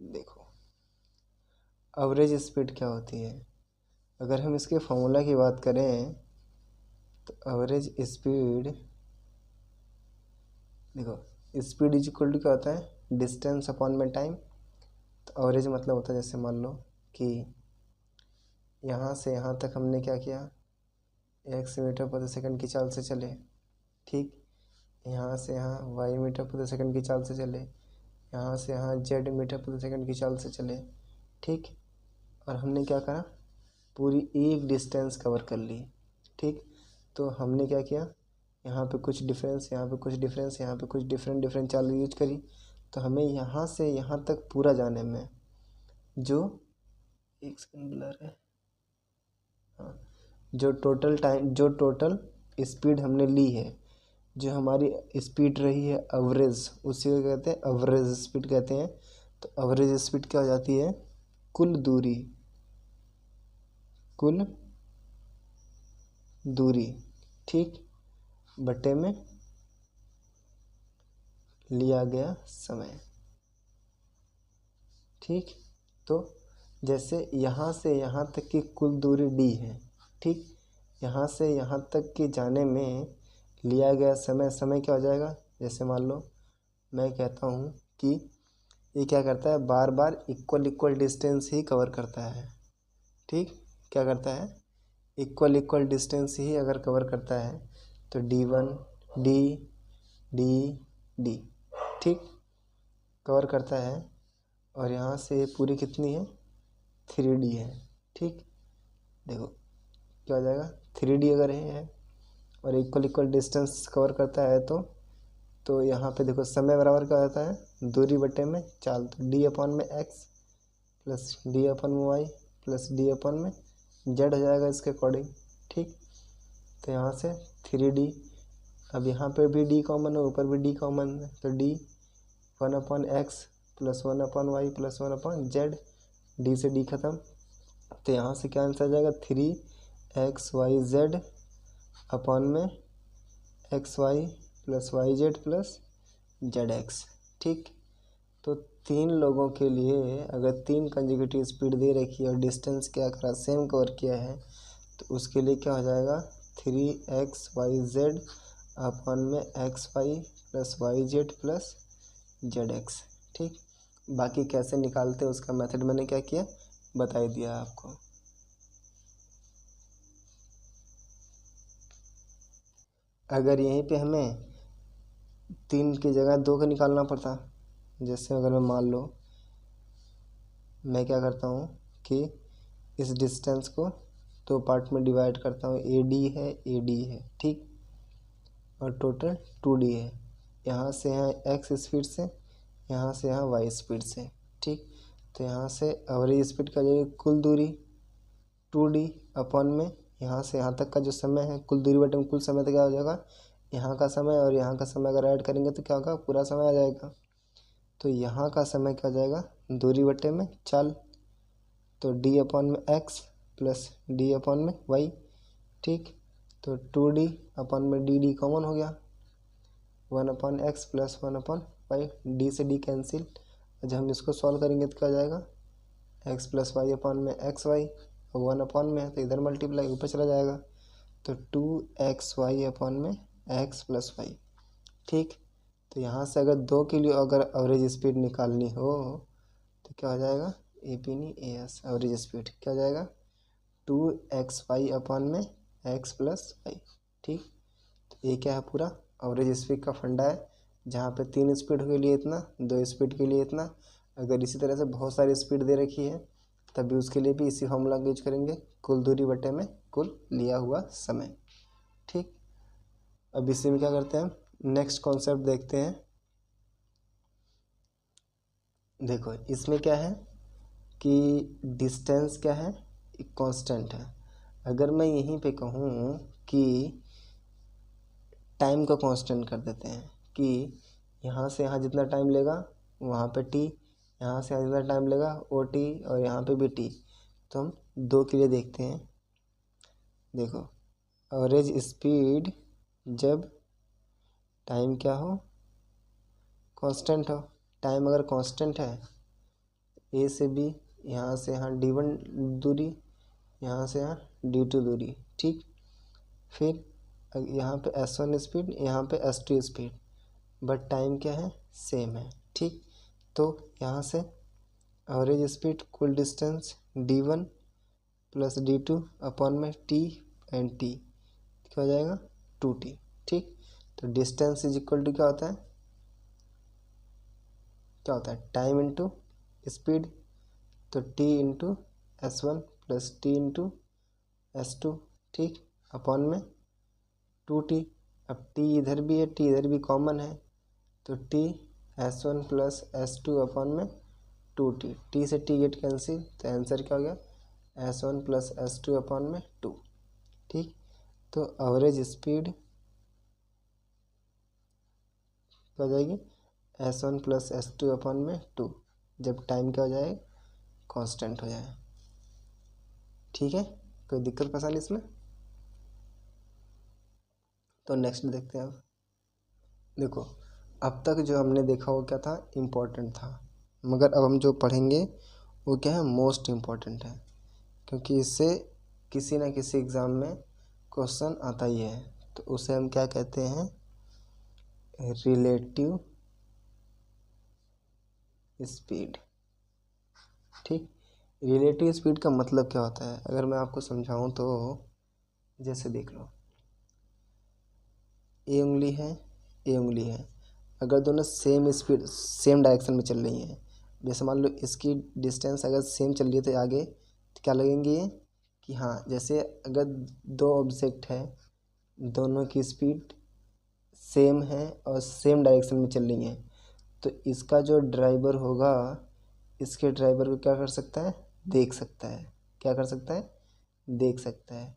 देखो एवरेज स्पीड क्या होती है, अगर हम इसके फॉर्मूला की बात करें तो एवरेज स्पीड, देखो स्पीड इज इक्वल टू क्या होता है, डिस्टेंस अपॉन में टाइम। तो एवरेज मतलब होता है, जैसे मान लो कि यहाँ से यहाँ तक हमने क्या किया, 1 मीटर प्रति सेकंड की चाल से चले। ठीक, यहाँ से यहाँ y मीटर प्रति सेकंड की चाल से चले, यहाँ से यहाँ z मीटर प्रति सेकंड की चाल से चले। ठीक, और हमने क्या करा, पूरी एक डिस्टेंस कवर कर ली। ठीक, तो हमने क्या किया, यहाँ पे कुछ डिफरेंस, यहाँ पे कुछ डिफरेंस, यहाँ पे कुछ डिफरेंट चाल यूज करी, तो हमें यहाँ से यहाँ तक पूरा जाने में जो एक सेकंड ब्लर है, हाँ, जो टोटल टाइम, जो टोटल स्पीड हमने ली है, जो हमारी स्पीड रही है एवरेज, उसी को कहते हैं एवरेज स्पीड कहते हैं। तो एवरेज स्पीड क्या हो जाती है, कुल दूरी, कुल दूरी। ठीक, बटे में लिया गया समय। ठीक, तो जैसे यहाँ से यहाँ तक की कुल दूरी d है। ठीक, यहाँ से यहाँ तक के जाने में लिया गया समय, समय क्या हो जाएगा, जैसे मान लो मैं कहता हूँ कि ये क्या करता है, बार बार इक्वल डिस्टेंस ही कवर करता है। ठीक, क्या करता है, इक्वल डिस्टेंस ही अगर कवर करता है तो d1 d ठीक कवर करता है, और यहाँ से पूरी कितनी है 3D है। ठीक, देखो क्या हो जाएगा 3D अगर है और इक्वल डिस्टेंस कवर करता है, तो यहाँ पे देखो समय बराबर क्या होता है, दूरी बटे में चाल, तो d अपॉन में x प्लस d अपॉन में y प्लस d अपॉन में z हो जाएगा इसके अकॉर्डिंग। ठीक, तो यहाँ से 3D, अब यहाँ पे भी d कॉमन है, ऊपर भी d कॉमन है, तो d 1 upon x plus 1 upon y plus 1 upon z, d से d खत्म, तो यहाँ से क्या आंसर आ जाएगा 3xyz अपॉन में xy plus yz plus zx। ठीक, तो 3 लोगों के लिए अगर 3 कंसेक्यूटिव स्पीड दे रखी है और डिस्टेंस क्या करा, सेम कवर किया है, तो उसके लिए क्या हो जाएगा 3xyz अपॉन में xy plus yz plus zx। ठीक, बाकी कैसे निकालते हैं उसका मेथड मैंने क्या किया बता ही दिया आपको। अगर यहीं पे हमें 3 की जगह 2 का निकालना पड़ता, जैसे अगर मैं मान लो मैं क्या करता हूँ कि इस डिस्टेंस को 2 पार्ट में डिवाइड करता हूँ, AD है ठीक, और टोटल 2D है। यहाँ से यहाँ x स्पीड से, यहाँ से यहाँ y स्पीड से ठीक। तो यहाँ से एवरेज स्पीड का जो कुल दूरी 2D अपॉन में यहाँ से यहाँ तक का जो समय है, कुल दूरी बटे में कुल समय तो क्या हो जाएगा, यहाँ का समय और यहाँ का समय अगर ऐड करेंगे तो क्या होगा, पूरा समय आ जाएगा। तो यहाँ का समय क्या हो जाएगा, दूरी बटे में चाल, तो d अपॉन में x प्लस d अपॉन में y ठीक। तो 2D अपॉन में डी कॉमन हो गया, 1 upon x plus 1 upon y, d से डी कैंसिल। जब हम इसको सॉल्व करेंगे तो क्या हो जाएगा, एक्स प्लस वाई अपॉन में एक्स वाई, और 1 अपॉन में है तो इधर मल्टीप्लाई ऊपर चला जाएगा, तो 2xy अपॉन में एक्स प्लस वाई ठीक। तो यहाँ से अगर 2 के लिए अगर एवरेज स्पीड निकालनी हो तो क्या हो जाएगा, AP नहीं AS, एवरेज स्पीड क्या हो जाएगा, 2xy अपॉन में एक्स प्लस वाई ठीक। तो ये क्या है, पूरा एवरेज स्पीड का फंडा है, जहाँ पे 3 स्पीड के लिए इतना, 2 स्पीड के लिए इतना। अगर इसी तरह से बहुत सारी स्पीड दे रखी है तब भी उसके लिए भी इसी फॉर्मूला का यूज करेंगे, कुल दूरी बटे में कुल लिया हुआ समय ठीक। अब इसी में क्या करते हैं, नेक्स्ट कॉन्सेप्ट देखते हैं। देखो इसमें क्या है कि डिस्टेंस क्या है, एक कांस्टेंट है। अगर मैं यहीं पे कहूँ कि टाइम को कांस्टेंट कर देते हैं कि यहाँ से यहाँ जितना टाइम लेगा वहाँ पे t, यहाँ से यहाँ जितना टाइम लेगा वो t, और यहाँ पे भी t। तो हम 2 के लिए देखते हैं। देखो एवरेज स्पीड जब टाइम क्या हो, कांस्टेंट हो, टाइम अगर कांस्टेंट है, a से b, यहाँ से यहाँ d1 दूरी, यहाँ से यहाँ d2 दूरी ठीक। फिर यहाँ पे s1 स्पीड, यहाँ पे s2 स्पीड, बट टाइम क्या है, सेम है ठीक। तो यहाँ से एवरेज स्पीड कुल distance d1 plus d2 upon में t एंड t क्या हो जाएगा, 2t ठीक। तो डिस्टेंस इज इक्वल टू क्या होता है, टाइम इंटू स्पीड, तो t into s1 plus t into s2 ठीक, अपॉन में 2t। अब t इधर भी है, t इधर भी कॉमन है, तो t s1 plus s2 upon में 2t, t से t गेट कैंसिल, तो आंसर क्या हो गया, s1 प्लस s2 अपॉन में 2 ठीक। तो एवरेज स्पीड क्या हो जाएगी, s1 प्लस s2 अपॉन में 2, जब टाइम क्या हो जाए, कांस्टेंट हो जाए ठीक है। कोई दिक्कत परेशानी इसमें, तो नेक्स्ट देखते हैं। अब देखो अब तक जो हमने देखा वो क्या था, इम्पोर्टेंट था, मगर अब हम जो पढ़ेंगे वो क्या है, मोस्ट इम्पोर्टेंट है, क्योंकि इससे किसी ना किसी एग्ज़ाम में क्वेश्चन आता ही है। तो उसे हम क्या कहते हैं, रिलेटिव स्पीड ठीक। रिलेटिव स्पीड का मतलब क्या होता है, अगर मैं आपको समझाऊं तो जैसे देख लो, ए उंगली है, ए उंगली है, अगर दोनों सेम स्पीड सेम डायरेक्शन में चल रही हैं, जैसे मान लो इसकी डिस्टेंस अगर सेम चल रही है तो आगे तो क्या लगेंगे ये, कि हाँ जैसे अगर 2 ऑब्जेक्ट है, दोनों की स्पीड सेम है और सेम डायरेक्शन में चल रही हैं, तो इसका जो ड्राइवर होगा इसके ड्राइवर को क्या कर सकता है, देख सकता है, क्या कर सकता है, देख सकता है।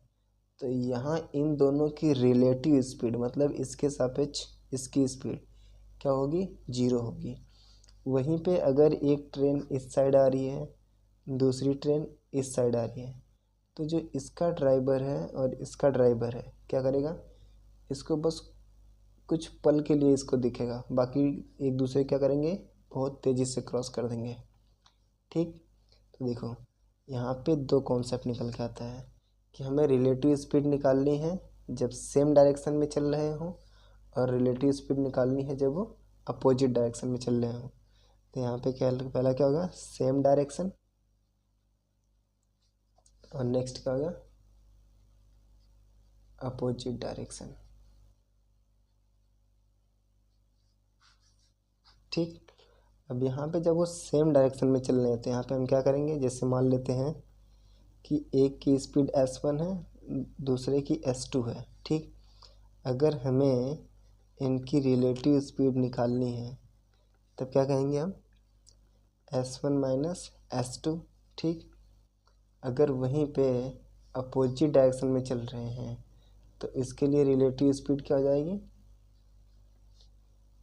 तो यहाँ इन दोनों की रिलेटिव स्पीड मतलब इसके सापेक्ष इसकी स्पीड क्या होगी, 0 होगी। वहीं पे अगर एक ट्रेन इस साइड आ रही है, दूसरी ट्रेन इस साइड आ रही है, तो जो इसका ड्राइवर है और इसका ड्राइवर है क्या करेगा, इसको बस कुछ पल के लिए इसको दिखेगा, बाकी एक दूसरे क्या करेंगे, बहुत तेज़ी से क्रॉस कर देंगे ठीक। तो देखो यहाँ पे 2 कॉन्सेप्ट निकल के आता है कि हमें रिलेटिव स्पीड निकालनी है जब सेम डायरेक्शन में चल रहे हों, और रिलेटिव स्पीड निकालनी है जब वो अपोजिट डायरेक्शन में चल रहे हों। तो यहाँ पे क्या, पहला क्या होगा, सेम डायरेक्शन, और नेक्स्ट क्या होगा, अपोजिट डायरेक्शन ठीक। अब यहाँ पे जब वो सेम डायरेक्शन में चल रहे हैं तो यहाँ पे हम क्या करेंगे, जैसे मान लेते हैं कि एक की स्पीड s1 है, दूसरे की s2 है। ठीक। अगर हमें इनकी रिलेटिव स्पीड निकालनी है तब क्या कहेंगे हम, s1 माइनस s2। ठीक। अगर वहीं पे अपोजिट डायरेक्शन में चल रहे हैं तो इसके लिए रिलेटिव स्पीड क्या हो जाएगी,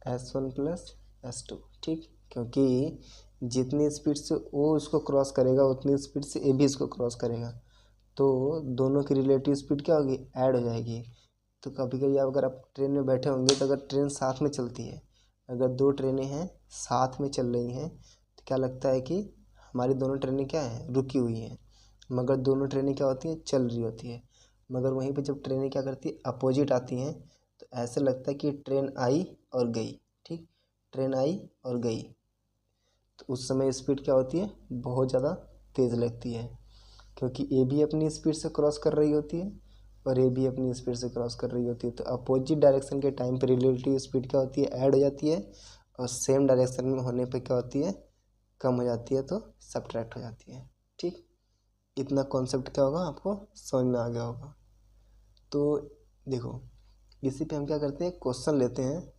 s1 प्लस s2। ठीक। क्योंकि जितनी स्पीड से वो उसको क्रॉस करेगा उतनी स्पीड से ए भी इसको क्रॉस करेगा, तो दोनों की रिलेटिव स्पीड क्या होगी, ऐड हो जाएगी। तो कभी कभी अगर आप ट्रेन में बैठे होंगे तो अगर ट्रेन साथ में चलती है, अगर दो ट्रेनें हैं साथ में चल रही हैं तो क्या लगता है कि हमारी दोनों ट्रेनें क्या हैं, रुकी हुई हैं, मगर दोनों ट्रेनें क्या होती हैं, चल रही होती है। मगर वहीं पे जब ट्रेनें क्या करती है, अपोजिट आती हैं तो ऐसे लगता है कि ट्रेन आई और गई। ठीक। ट्रेन आई और गई तो उस समय स्पीड क्या होती है, बहुत ज़्यादा तेज़ लगती है, क्योंकि ए भी अपनी स्पीड से क्रॉस कर रही होती है और ए भी अपनी स्पीड से क्रॉस कर रही होती है। तो अपोजिट डायरेक्शन के टाइम पे रिलेटिव स्पीड क्या होती है, ऐड हो जाती है, और सेम डायरेक्शन में होने पे क्या होती है, कम हो जाती है, तो सब्ट्रैक्ट हो जाती है। ठीक। इतना कॉन्सेप्ट क्या होगा आपको समझ में आ गया होगा। तो देखो, इसी पे हम क्या करते हैं, क्वेश्चन लेते हैं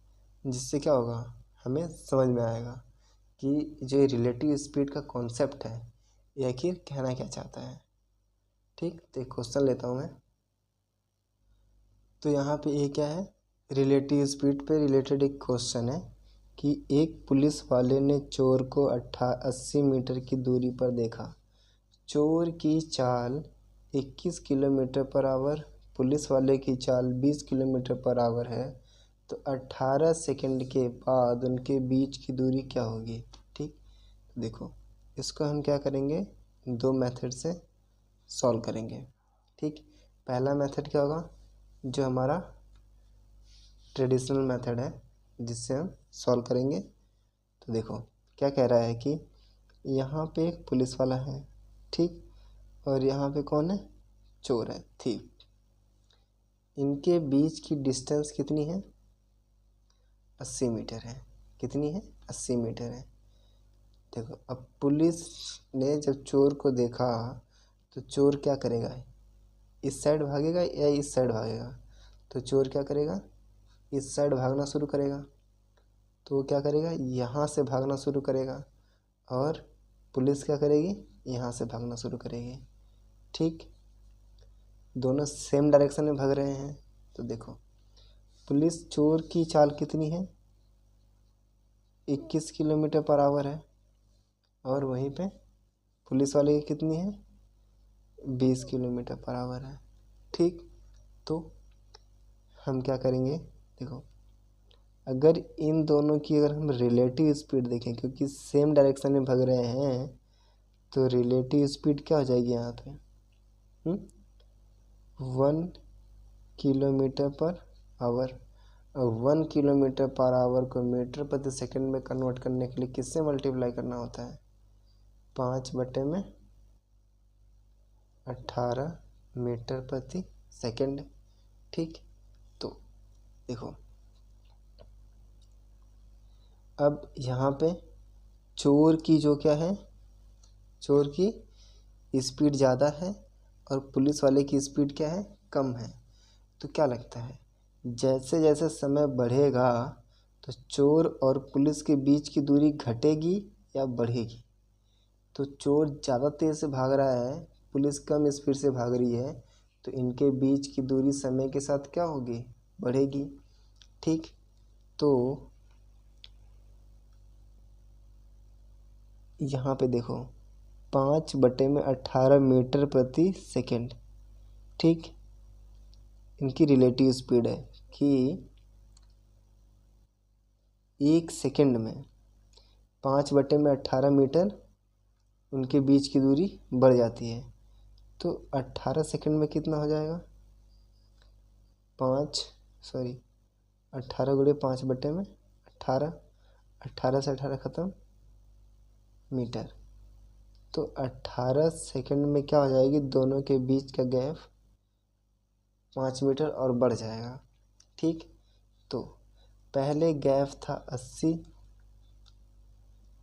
जिससे क्या होगा, हमें समझ में आएगा कि जो रिलेटिव स्पीड का कॉन्सेप्ट है ये आखिर कहना क्या चाहता है। ठीक। तो एक क्वेश्चन लेता हूँ मैं। तो यहाँ पे ये क्या है, रिलेटिव स्पीड पे रिलेटेड एक क्वेश्चन है कि एक पुलिस वाले ने चोर को 80 मीटर की दूरी पर देखा। चोर की चाल 21 किलोमीटर पर आवर, पुलिस वाले की चाल 20 किलोमीटर पर आवर है, तो 18 सेकंड के बाद उनके बीच की दूरी क्या होगी। ठीक। देखो, इसको हम क्या करेंगे, दो मेथड से सॉल्व करेंगे। ठीक। पहला मेथड क्या होगा, जो हमारा ट्रेडिशनल मेथड है जिससे हम सॉल्व करेंगे। तो देखो क्या कह रहा है कि यहाँ पे एक पुलिस वाला है, ठीक, और यहाँ पे कौन है, चोर है, थीफ। इनके बीच की डिस्टेंस कितनी है, 80 मीटर है। कितनी है, 80 मीटर है। देखो, अब पुलिस ने जब चोर को देखा तो चोर क्या करेगा, इस साइड भागेगा या इस साइड भागेगा, तो चोर क्या करेगा, इस साइड भागना शुरू करेगा। तो वो क्या करेगा, यहाँ से भागना शुरू करेगा, और पुलिस क्या करेगी, यहाँ से भागना शुरू करेगी। ठीक। दोनों सेम डायरेक्शन में भाग रहे हैं। तो देखो, पुलिस चोर की चाल कितनी है, 21 किलोमीटर पर आवर है, और वहीं पे पुलिस वाले की कितनी है, 20 किलोमीटर पर आवर है। ठीक। तो हम क्या करेंगे, देखो, अगर इन दोनों की अगर हम रिलेटिव स्पीड देखें, क्योंकि सेम डायरेक्शन में भाग रहे हैं, तो रिलेटिव स्पीड क्या हो जाएगी यहाँ पे, 1 किलोमीटर पर आवर। और 1 किलोमीटर पर आवर को मीटर प्रति सेकंड में कन्वर्ट करने के लिए किससे मल्टीप्लाई करना होता है, 5/18 मीटर प्रति सेकंड। ठीक। तो देखो, अब यहाँ पे चोर की जो क्या है, चोर की स्पीड ज़्यादा है और पुलिस वाले की स्पीड क्या है, कम है। तो क्या लगता है, जैसे जैसे समय बढ़ेगा तो चोर और पुलिस के बीच की दूरी घटेगी या बढ़ेगी। तो चोर ज़्यादा तेज़ से भाग रहा है, पुलिस कम स्पीड से भाग रही है, तो इनके बीच की दूरी समय के साथ क्या होगी, बढ़ेगी। ठीक। तो यहाँ पे देखो, 5/18 मीटर प्रति सेकंड। ठीक। इनकी रिलेटिव स्पीड है कि एक सेकंड में 5/18 मीटर उनके बीच की दूरी बढ़ जाती है। तो 18 सेकंड में कितना हो जाएगा, 18 गुणे 5/18, 18 से 18 ख़त्म, मीटर। तो 18 सेकंड में क्या हो जाएगी, दोनों के बीच का गैप 5 मीटर और बढ़ जाएगा। ठीक। तो पहले गैप था 80,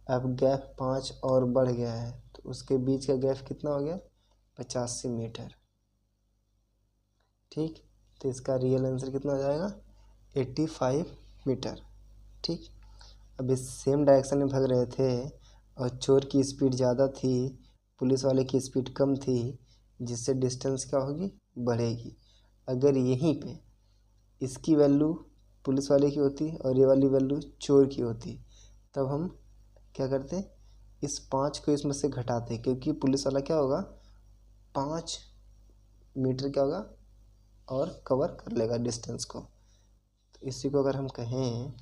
अब गैप 5 और बढ़ गया है तो उसके बीच का गैप कितना हो गया, 85 मीटर। ठीक, तो इसका रियल आंसर कितना हो जाएगा, 85 मीटर। ठीक, अब इस सेम डायरेक्शन में भाग रहे थे और चोर की स्पीड ज़्यादा थी, पुलिस वाले की स्पीड कम थी, जिससे डिस्टेंस क्या होगी, बढ़ेगी। अगर यहीं पे इसकी वैल्यू पुलिस वाले की होती और ये वाली वैल्यू चोर की होती, तब हम क्या करते, इस 5 को इसमें से घटाते, क्योंकि पुलिस वाला क्या होगा, 5 मीटर क्या होगा और कवर कर लेगा डिस्टेंस को। तो इसी को अगर हम कहें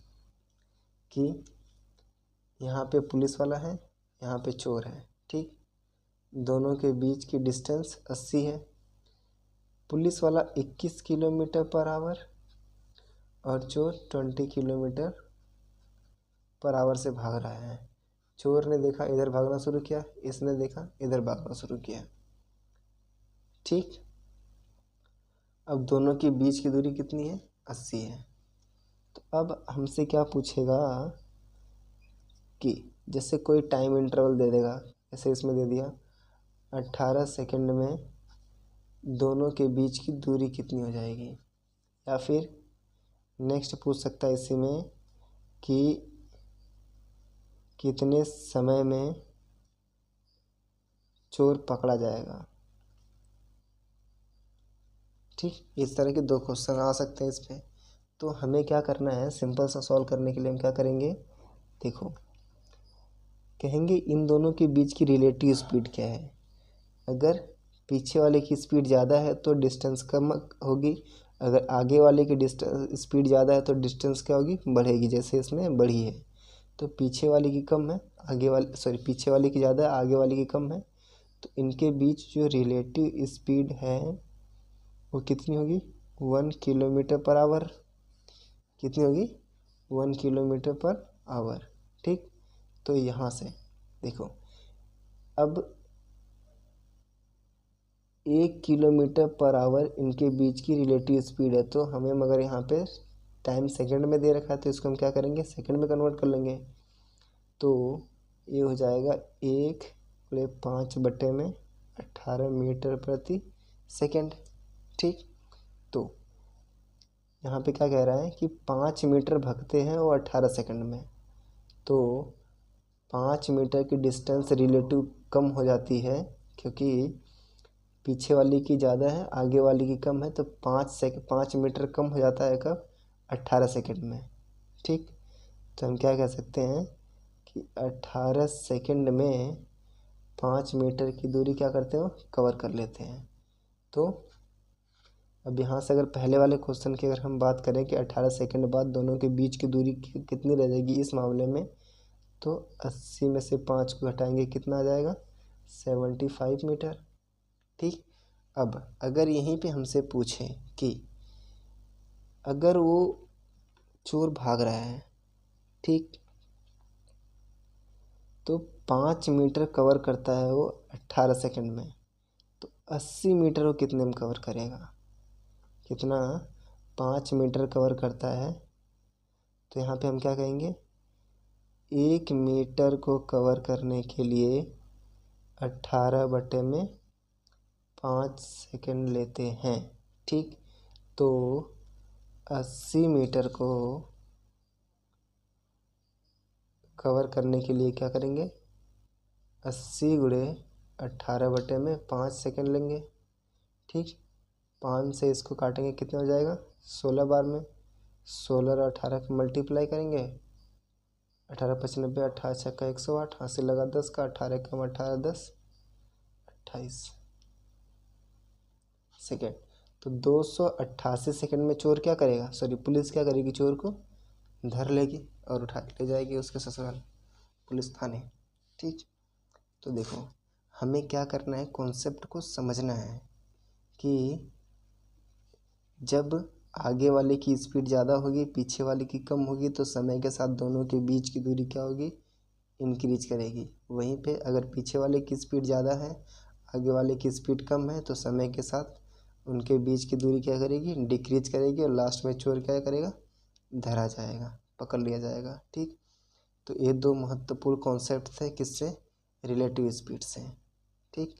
कि यहाँ पे पुलिस वाला है, यहाँ पे चोर है, ठीक, दोनों के बीच की डिस्टेंस 80 है। पुलिस वाला 21 किलोमीटर पर आवर और चोर 20 किलोमीटर पर आवर से भाग रहा है। चोर ने देखा इधर भागना शुरू किया, इसने देखा इधर भागना शुरू किया। ठीक, अब दोनों के बीच की दूरी कितनी है, 80 है। तो अब हमसे क्या पूछेगा कि जैसे कोई टाइम इंटरवल दे देगा, जैसे इसमें दे दिया 18 सेकंड में दोनों के बीच की दूरी कितनी हो जाएगी, या फिर नेक्स्ट पूछ सकता है इसी में कि कितने समय में चोर पकड़ा जाएगा। ठीक, इस तरह के 2 क्वेश्चन आ सकते हैं इस पर। तो हमें क्या करना है, सिंपल सा सॉल्व करने के लिए हम क्या करेंगे, देखो, कहेंगे इन दोनों के बीच की रिलेटिव स्पीड क्या है। अगर पीछे वाले की स्पीड ज़्यादा है तो डिस्टेंस कम होगी, अगर आगे वाले की डिस्टेंस स्पीड ज़्यादा है तो डिस्टेंस क्या होगी, बढ़ेगी, जैसे इसमें बढ़ी है। तो पीछे वाले की कम है, पीछे वाले की ज़्यादा है, आगे वाले की कम है, तो इनके बीच जो रिलेटिव स्पीड है वो कितनी होगी, 1 किलोमीटर पर आवर। कितनी होगी, 1 किलोमीटर पर आवर। ठीक, तो यहाँ से देखो, अब 1 किलोमीटर पर आवर इनके बीच की रिलेटिव स्पीड है, तो हमें मगर यहाँ पे टाइम सेकंड में दे रखा है तो इसको हम क्या करेंगे, सेकंड में कन्वर्ट कर लेंगे। तो ये हो जाएगा 1/5/18 मीटर प्रति सेकंड। ठीक, तो यहाँ पे क्या कह रहा है कि 5 मीटर भागते हैं वो 18 सेकंड में, तो 5 मीटर की डिस्टेंस रिलेटिव कम हो जाती है, क्योंकि पीछे वाली की ज़्यादा है आगे वाली की कम है, तो 5 मीटर कम हो जाता है कब, 18 सेकंड में। ठीक, तो हम क्या कह सकते हैं कि 18 सेकंड में 5 मीटर की दूरी क्या करते हो, कवर कर लेते हैं। तो अब यहाँ से अगर पहले वाले क्वेश्चन की अगर हम बात करें कि 18 सेकंड बाद दोनों के बीच की दूरी कितनी रह जाएगी इस मामले में, तो 80 में से 5 को घटाएंगे, कितना आ जाएगा, 75 मीटर। ठीक, अब अगर यहीं पे हमसे पूछें कि अगर वो चोर भाग रहा है, ठीक, तो 5 मीटर कवर करता है वो 18 सेकंड में, तो 80 मीटर वो कितने में कवर करेगा, कितना, 5 मीटर कवर करता है, तो यहाँ पे हम क्या कहेंगे, 1 मीटर को कवर करने के लिए 18/5 सेकंड लेते हैं। ठीक, तो 80 मीटर को कवर करने के लिए क्या करेंगे, 80 गुणे 18/5 सेकंड लेंगे। ठीक, 5 से इसको काटेंगे, कितना हो जाएगा, 16 बार में 16 और 18 को मल्टीप्लाई करेंगे, 18×5 = 90, 18×6 = 108, 80 लगा 10 का, 18 कम 18 10, 28 सेकेंड। तो 288 सेकेंड में चोर क्या करेगा, पुलिस क्या करेगी, चोर को धर लेगी और उठा के ले जाएगी उसके ससुराल पुलिस थाने। ठीक, तो देखो हमें क्या करना है, कॉन्सेप्ट को समझना है कि जब आगे वाले की स्पीड ज़्यादा होगी पीछे वाले की कम होगी तो समय के साथ दोनों के बीच की दूरी क्या होगी, इंक्रीज करेगी। वहीं पे अगर पीछे वाले की स्पीड ज़्यादा है आगे वाले की स्पीड कम है तो समय के साथ उनके बीच की दूरी क्या करेगी, डिक्रीज करेगी, और लास्ट में चोर क्या करेगा, धरा जाएगा, पकड़ लिया जाएगा। ठीक, तो ये दो महत्वपूर्ण कॉन्सेप्ट थे, किससे? रिलेटिव स्पीड से। ठीक,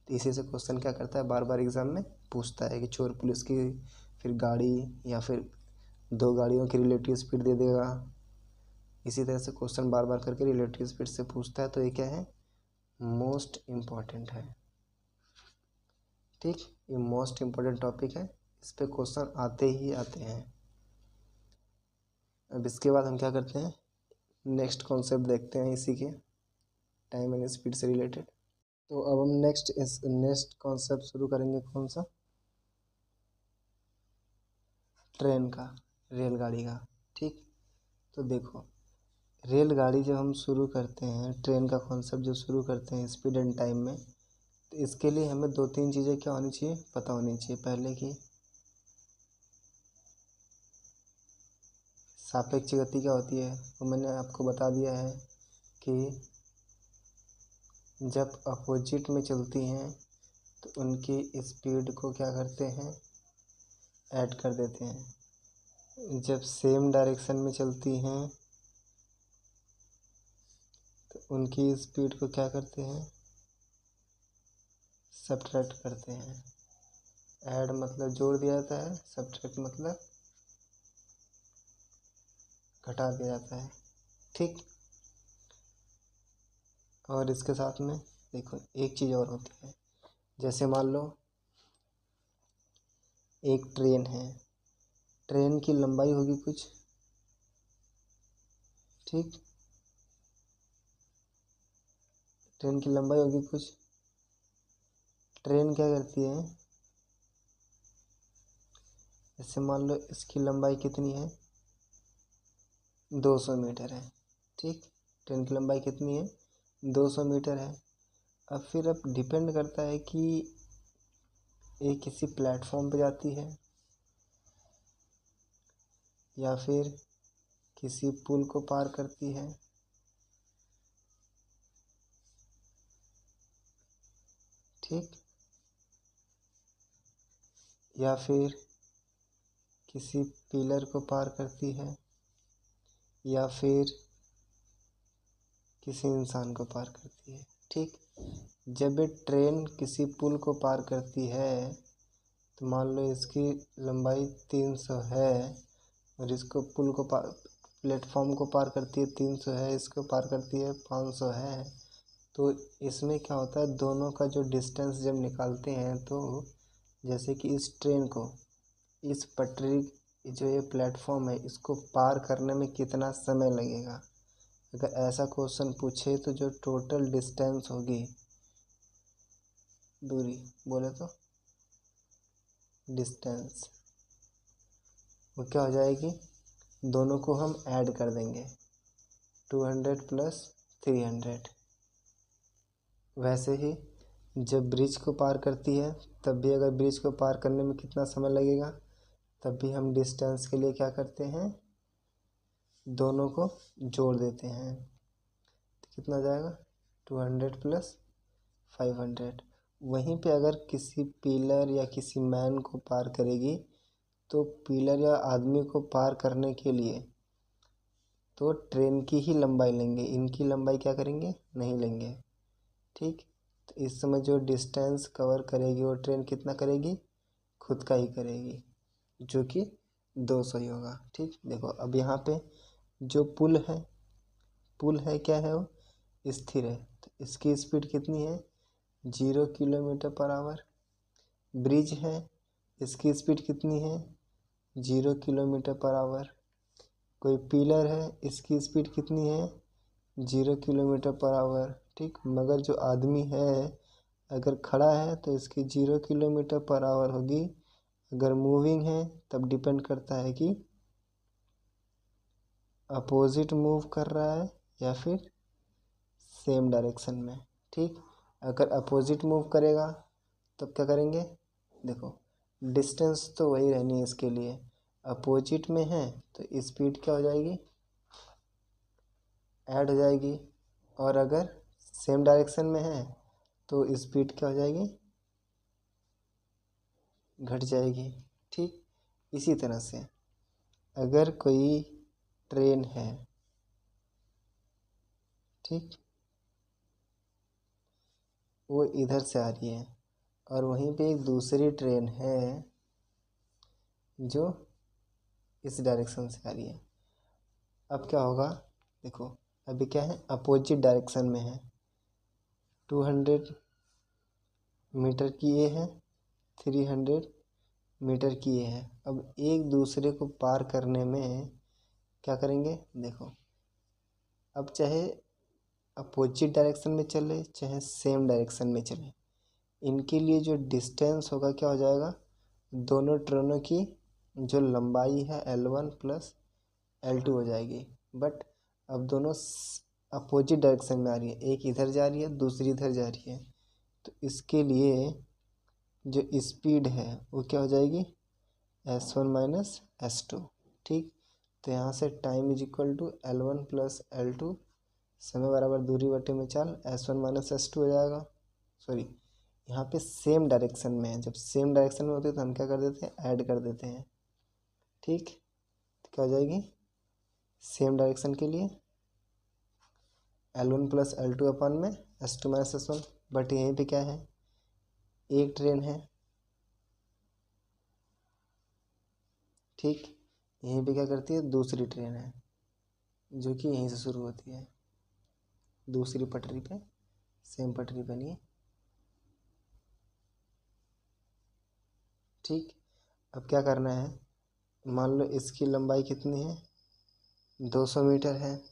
तो इसी से क्वेश्चन क्या करता है, बार बार एग्जाम में पूछता है कि चोर पुलिस की फिर गाड़ी या फिर दो गाड़ियों की रिलेटिव स्पीड दे देगा। इसी तरह से क्वेश्चन बार बार करके रिलेटिव स्पीड से पूछता है। तो ये क्या है, मोस्ट इम्पॉर्टेंट है। ठीक, ये मोस्ट इम्पॉर्टेंट टॉपिक है, इस पे क्वेश्चन आते ही आते हैं। अब इसके बाद हम क्या करते हैं, नेक्स्ट कॉन्सेप्ट देखते हैं इसी के, टाइम एंड स्पीड से रिलेटेड। तो अब हम नेक्स्ट कॉन्सेप्ट शुरू करेंगे, कौन सा? ट्रेन का, रेलगाड़ी का। ठीक, तो देखो, रेलगाड़ी जब हम शुरू करते हैं, ट्रेन का कॉन्सेप्ट जो शुरू करते हैं स्पीड एंड टाइम में, तो इसके लिए हमें दो तीन चीज़ें क्या होनी चाहिए, पता होनी चाहिए। पहले की सापेक्ष गति क्या होती है, वो मैंने आपको बता दिया है कि जब अपोजिट में चलती हैं तो उनकी स्पीड को क्या करते हैं, ऐड कर देते हैं। जब सेम डायरेक्शन में चलती हैं तो उनकी स्पीड को क्या करते हैं, सब्ट्रैक्ट करते हैं। ऐड मतलब जोड़ दिया जाता है, सब्ट्रैक्ट मतलब घटा दिया जाता है। ठीक, और इसके साथ में देखो एक चीज़ और होती है, जैसे मान लो एक ट्रेन है, ट्रेन की लंबाई होगी कुछ। ठीक, ट्रेन की लंबाई होगी कुछ। ट्रेन क्या करती है, जैसे मान लो इसकी लंबाई कितनी है, 200 मीटर है। ठीक, ट्रेन की लंबाई कितनी है, 200 मीटर है। अब डिपेंड करता है कि ये किसी प्लेटफॉर्म पे जाती है या फिर किसी पुल को पार करती है। ठीक, या फिर किसी पिलर को पार करती है या फिर किसी इंसान को पार करती है। ठीक, जब ये ट्रेन किसी पुल को पार करती है तो मान लो इसकी लंबाई 300 है और इसको पुल को पार, प्लेटफॉर्म को पार करती है 300 है, इसको पार करती है 500 है। तो इसमें क्या होता है, दोनों का जो डिस्टेंस जब निकालते हैं तो जैसे कि इस ट्रेन को, इस पटरी, जो ये प्लेटफॉर्म है, इसको पार करने में कितना समय लगेगा, अगर ऐसा क्वेश्चन पूछे तो जो टोटल डिस्टेंस होगी, दूरी बोले तो डिस्टेंस, वो क्या हो जाएगी, दोनों को हम ऐड कर देंगे, 200 प्लस 300। वैसे ही जब ब्रिज को पार करती है तब भी अगर ब्रिज को पार करने में कितना समय लगेगा, तब भी हम डिस्टेंस के लिए क्या करते हैं, दोनों को जोड़ देते हैं। तो कितना जाएगा, 200 प्लस 500। वहीं पे अगर किसी पिलर या किसी मैन को पार करेगी तो पिलर या आदमी को पार करने के लिए तो ट्रेन की ही लंबाई लेंगे, इनकी लंबाई क्या करेंगे, नहीं लेंगे। ठीक, तो इस समय जो डिस्टेंस कवर करेगी वो ट्रेन कितना करेगी, खुद का ही करेगी, जो कि 200 ही होगा। ठीक, देखो अब यहाँ पे जो पुल है क्या है, वो स्थिर है, तो इसकी स्पीड कितनी है, 0 किलोमीटर पर आवर। ब्रिज है, इसकी स्पीड कितनी है, 0 किलोमीटर पर आवर। कोई पिलर है, इसकी स्पीड कितनी है, 0 किलोमीटर पर आवर। ठीक, मगर जो आदमी है अगर खड़ा है तो इसकी 0 किलोमीटर पर आवर होगी। अगर मूविंग है तब डिपेंड करता है कि अपोजिट मूव कर रहा है या फिर सेम डायरेक्शन में। ठीक, अगर अपोजिट मूव करेगा तब क्या करेंगे, देखो डिस्टेंस तो वही रहनी है इसके लिए, अपोजिट में है तो स्पीड क्या हो जाएगी, ऐड हो जाएगी, और अगर सेम डायरेक्शन में है तो स्पीड क्या हो जाएगी, घट जाएगी। ठीक, इसी तरह से अगर कोई ट्रेन है ठीक, वो इधर से आ रही है और वहीं पे एक दूसरी ट्रेन है जो इस डायरेक्शन से आ रही है। अब क्या होगा, देखो अभी क्या है, अपोजिट डायरेक्शन में है। 200 मीटर की ये है, 300 मीटर की ये है। अब एक दूसरे को पार करने में क्या करेंगे, देखो अब चाहे अपोजिट डायरेक्शन में चले चाहे सेम डायरेक्शन में चले, इनके लिए जो डिस्टेंस होगा क्या हो जाएगा, दोनों ट्रेनों की जो लंबाई है L1 प्लस L2 हो जाएगी। बट अब दोनों अपोजिट डायरेक्शन में आ रही है, एक इधर जा रही है दूसरी इधर जा रही है, तो इसके लिए जो स्पीड है वो क्या हो जाएगी, S1 माइनस S2। ठीक, तो यहाँ से time is equal to L1 plus L2, समय बराबर दूरी बटे में चाल, S1 माइनस S2 हो जाएगा। सॉरी, यहाँ पे सेम डायरेक्शन में है, जब सेम डायरेक्शन में होती है तो हम क्या कर देते हैं, ऐड कर देते हैं। ठीक, तो क्या हो जाएगी, सेम डायरेक्शन के लिए L1 प्लस L2 अपन में S2 माइनस S1। बट यहीं पे क्या है, एक ट्रेन है। ठीक, यहीं पे क्या करती है, दूसरी ट्रेन है जो कि यहीं से शुरू होती है, दूसरी पटरी पे, सेम पटरी पे नहीं है। ठीक, अब क्या करना है, मान लो इसकी लंबाई कितनी है, 200 मीटर है।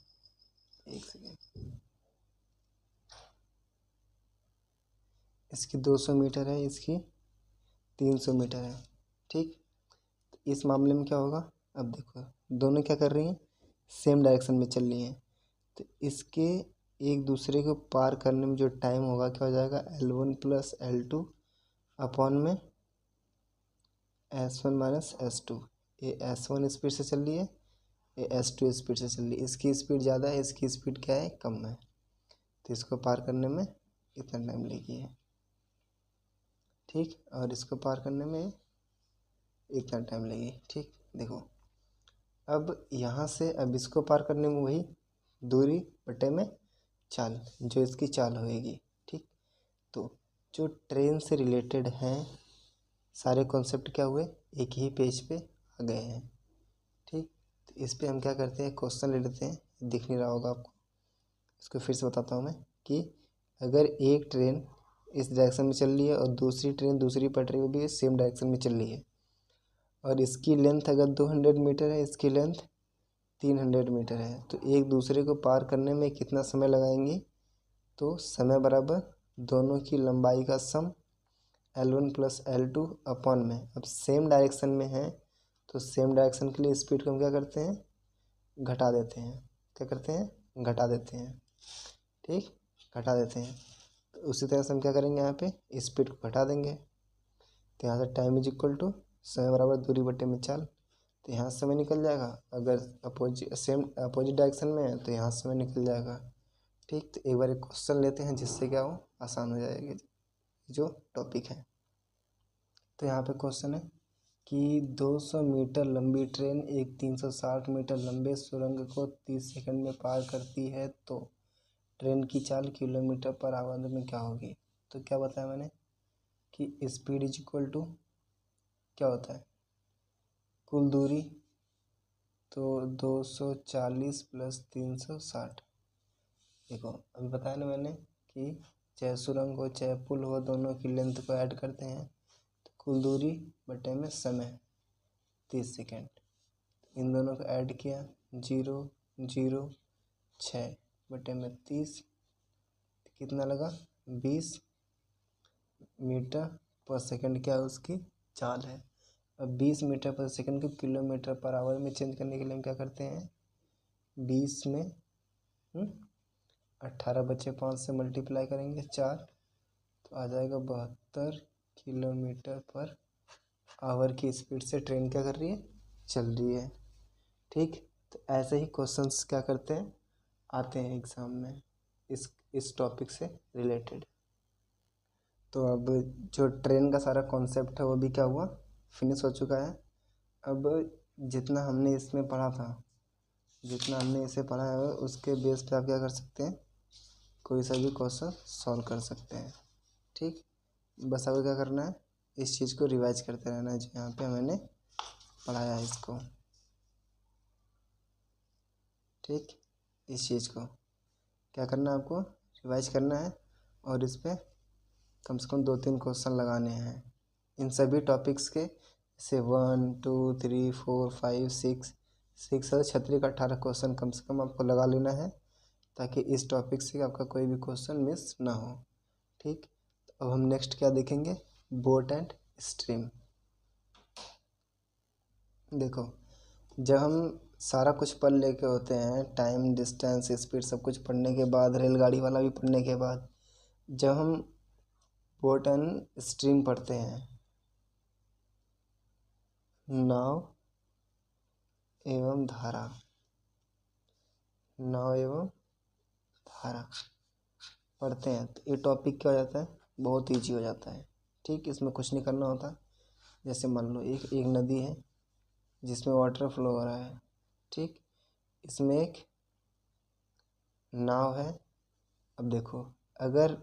एक सेकेंड, इसकी 200 मीटर है, इसकी 300 मीटर है। ठीक, तो इस मामले में क्या होगा, अब देखो दोनों क्या कर रही हैं, सेम डायरेक्शन में चल रही हैं, तो इसके एक दूसरे को पार करने में जो टाइम होगा क्या हो जाएगा, L1 प्लस L2 अपॉन में S1 माइनस S2। ये S1 स्पीड से चल रही है, ये S2 स्पीड से चल रही है, इसकी स्पीड ज़्यादा है, इसकी स्पीड क्या है, कम है, तो इसको पार करने में इतना टाइम लेगी है। ठीक, और इसको पार करने में इतना टाइम लगेगी। ठीक, देखो अब यहाँ से अब इसको पार करने में वही दूरी बटे में चाल, जो इसकी चाल होएगी। ठीक, तो जो ट्रेन से रिलेटेड हैं सारे कॉन्सेप्ट क्या हुए, एक ही पेज पे आ गए हैं। ठीक, तो इस पे हम क्या करते हैं, क्वेश्चन ले लेते हैं, दिख नहीं रहा होगा आपको, इसको फिर से बताता हूँ मैं कि अगर एक ट्रेन इस डायरेक्शन में चल रही है और दूसरी ट्रेन दूसरी पटरी में भी सेम डायरेक्शन में चल रही है, और इसकी लेंथ अगर 200 मीटर है, इसकी लेंथ 300 मीटर है, तो एक दूसरे को पार करने में कितना समय लगाएंगे, तो समय बराबर दोनों की लंबाई का सम L1 प्लस L2 अपॉन में, अब सेम डायरेक्शन में है तो सेम डायरेक्शन के लिए स्पीड को हम क्या करते हैं, घटा देते हैं। क्या करते हैं, घटा देते हैं। ठीक, घटा देते हैं, तो उसी तरह से हम क्या करेंगे, यहाँ पे स्पीड को घटा देंगे, तो यहाँ से टाइम इज इक्वल टू समय बराबर दूरी बटे में चाल, तो यहाँ से समय निकल जाएगा, अगर अपोजिट डायरेक्शन में है तो यहाँ से समय निकल जाएगा। ठीक, तो एक बार एक क्वेश्चन लेते हैं जिससे क्या हो, आसान हो जाएगी जो टॉपिक है। तो यहाँ पे क्वेश्चन है कि 200 मीटर लंबी ट्रेन एक 360 मीटर लंबे सुरंग को 30 सेकंड में पार करती है, तो ट्रेन की चाल किलोमीटर पर आवर में क्या होगी। तो क्या बताया मैंने कि स्पीड इज इक्वल टू क्या होता है, कुल दूरी, तो 240 प्लस 360। देखो अभी बताया ना मैंने कि चाहे सुरंग हो चाहे पुल हो, दोनों की लेंथ को ऐड करते हैं, तो कुल दूरी बटे में समय 30 सेकेंड, इन दोनों को ऐड किया, 0.06 बटे में 30, कितना लगा, 20 मीटर पर सेकंड क्या है उसकी चाल है। अब 20 मीटर पर सेकंड को किलोमीटर पर आवर में चेंज करने के लिए हम क्या करते हैं, 20 में 18 बचे 5 से मल्टीप्लाई करेंगे 4, तो आ जाएगा 72 किलोमीटर पर आवर की स्पीड से ट्रेन क्या कर रही है, चल रही है। ठीक, तो ऐसे ही क्वेश्चंस क्या करते हैं, आते हैं एग्ज़ाम में इस टॉपिक से रिलेटेड। तो अब जो ट्रेन का सारा कॉन्सेप्ट है वो भी क्या हुआ, फिनिश हो चुका है। अब जितना हमने इसमें पढ़ा था, जितना हमने इसे पढ़ा है उसके बेस पे आप क्या कर सकते हैं, कोई सा भी क्वेश्चन सॉल्व कर सकते हैं। ठीक, बस अब क्या करना है, इस चीज़ को रिवाइज करते रहना है जो यहाँ पे मैंने पढ़ाया है इसको। ठीक, इस चीज़ को क्या करना है, आपको रिवाइज करना है और इस पर कम से कम 2-3 क्वेश्चन लगाने हैं इन सभी टॉपिक्स के, जैसे 1 2 3 4 5 6 और छतरी का 18 क्वेश्चन कम से कम आपको लगा लेना है, ताकि इस टॉपिक से आपका कोई भी क्वेश्चन मिस ना हो। ठीक, तो अब हम नेक्स्ट क्या देखेंगे, बोट एंड स्ट्रीम। देखो, जब हम सारा कुछ पढ़ लेके होते हैं, टाइम, डिस्टेंस, स्पीड सब कुछ पढ़ने के बाद, रेलगाड़ी वाला भी पढ़ने के बाद, जब हम बोट एंड स्ट्रीम पढ़ते हैं, नाव एवं धारा, नाव एवं धारा पढ़ते हैं, तो ये टॉपिक क्या हो जाता है, बहुत ईजी हो जाता है। ठीक, इसमें कुछ नहीं करना होता। जैसे मान लो एक नदी है जिसमें वाटर फ्लो हो रहा है। ठीक, इसमें एक नाव है। अब देखो, अगर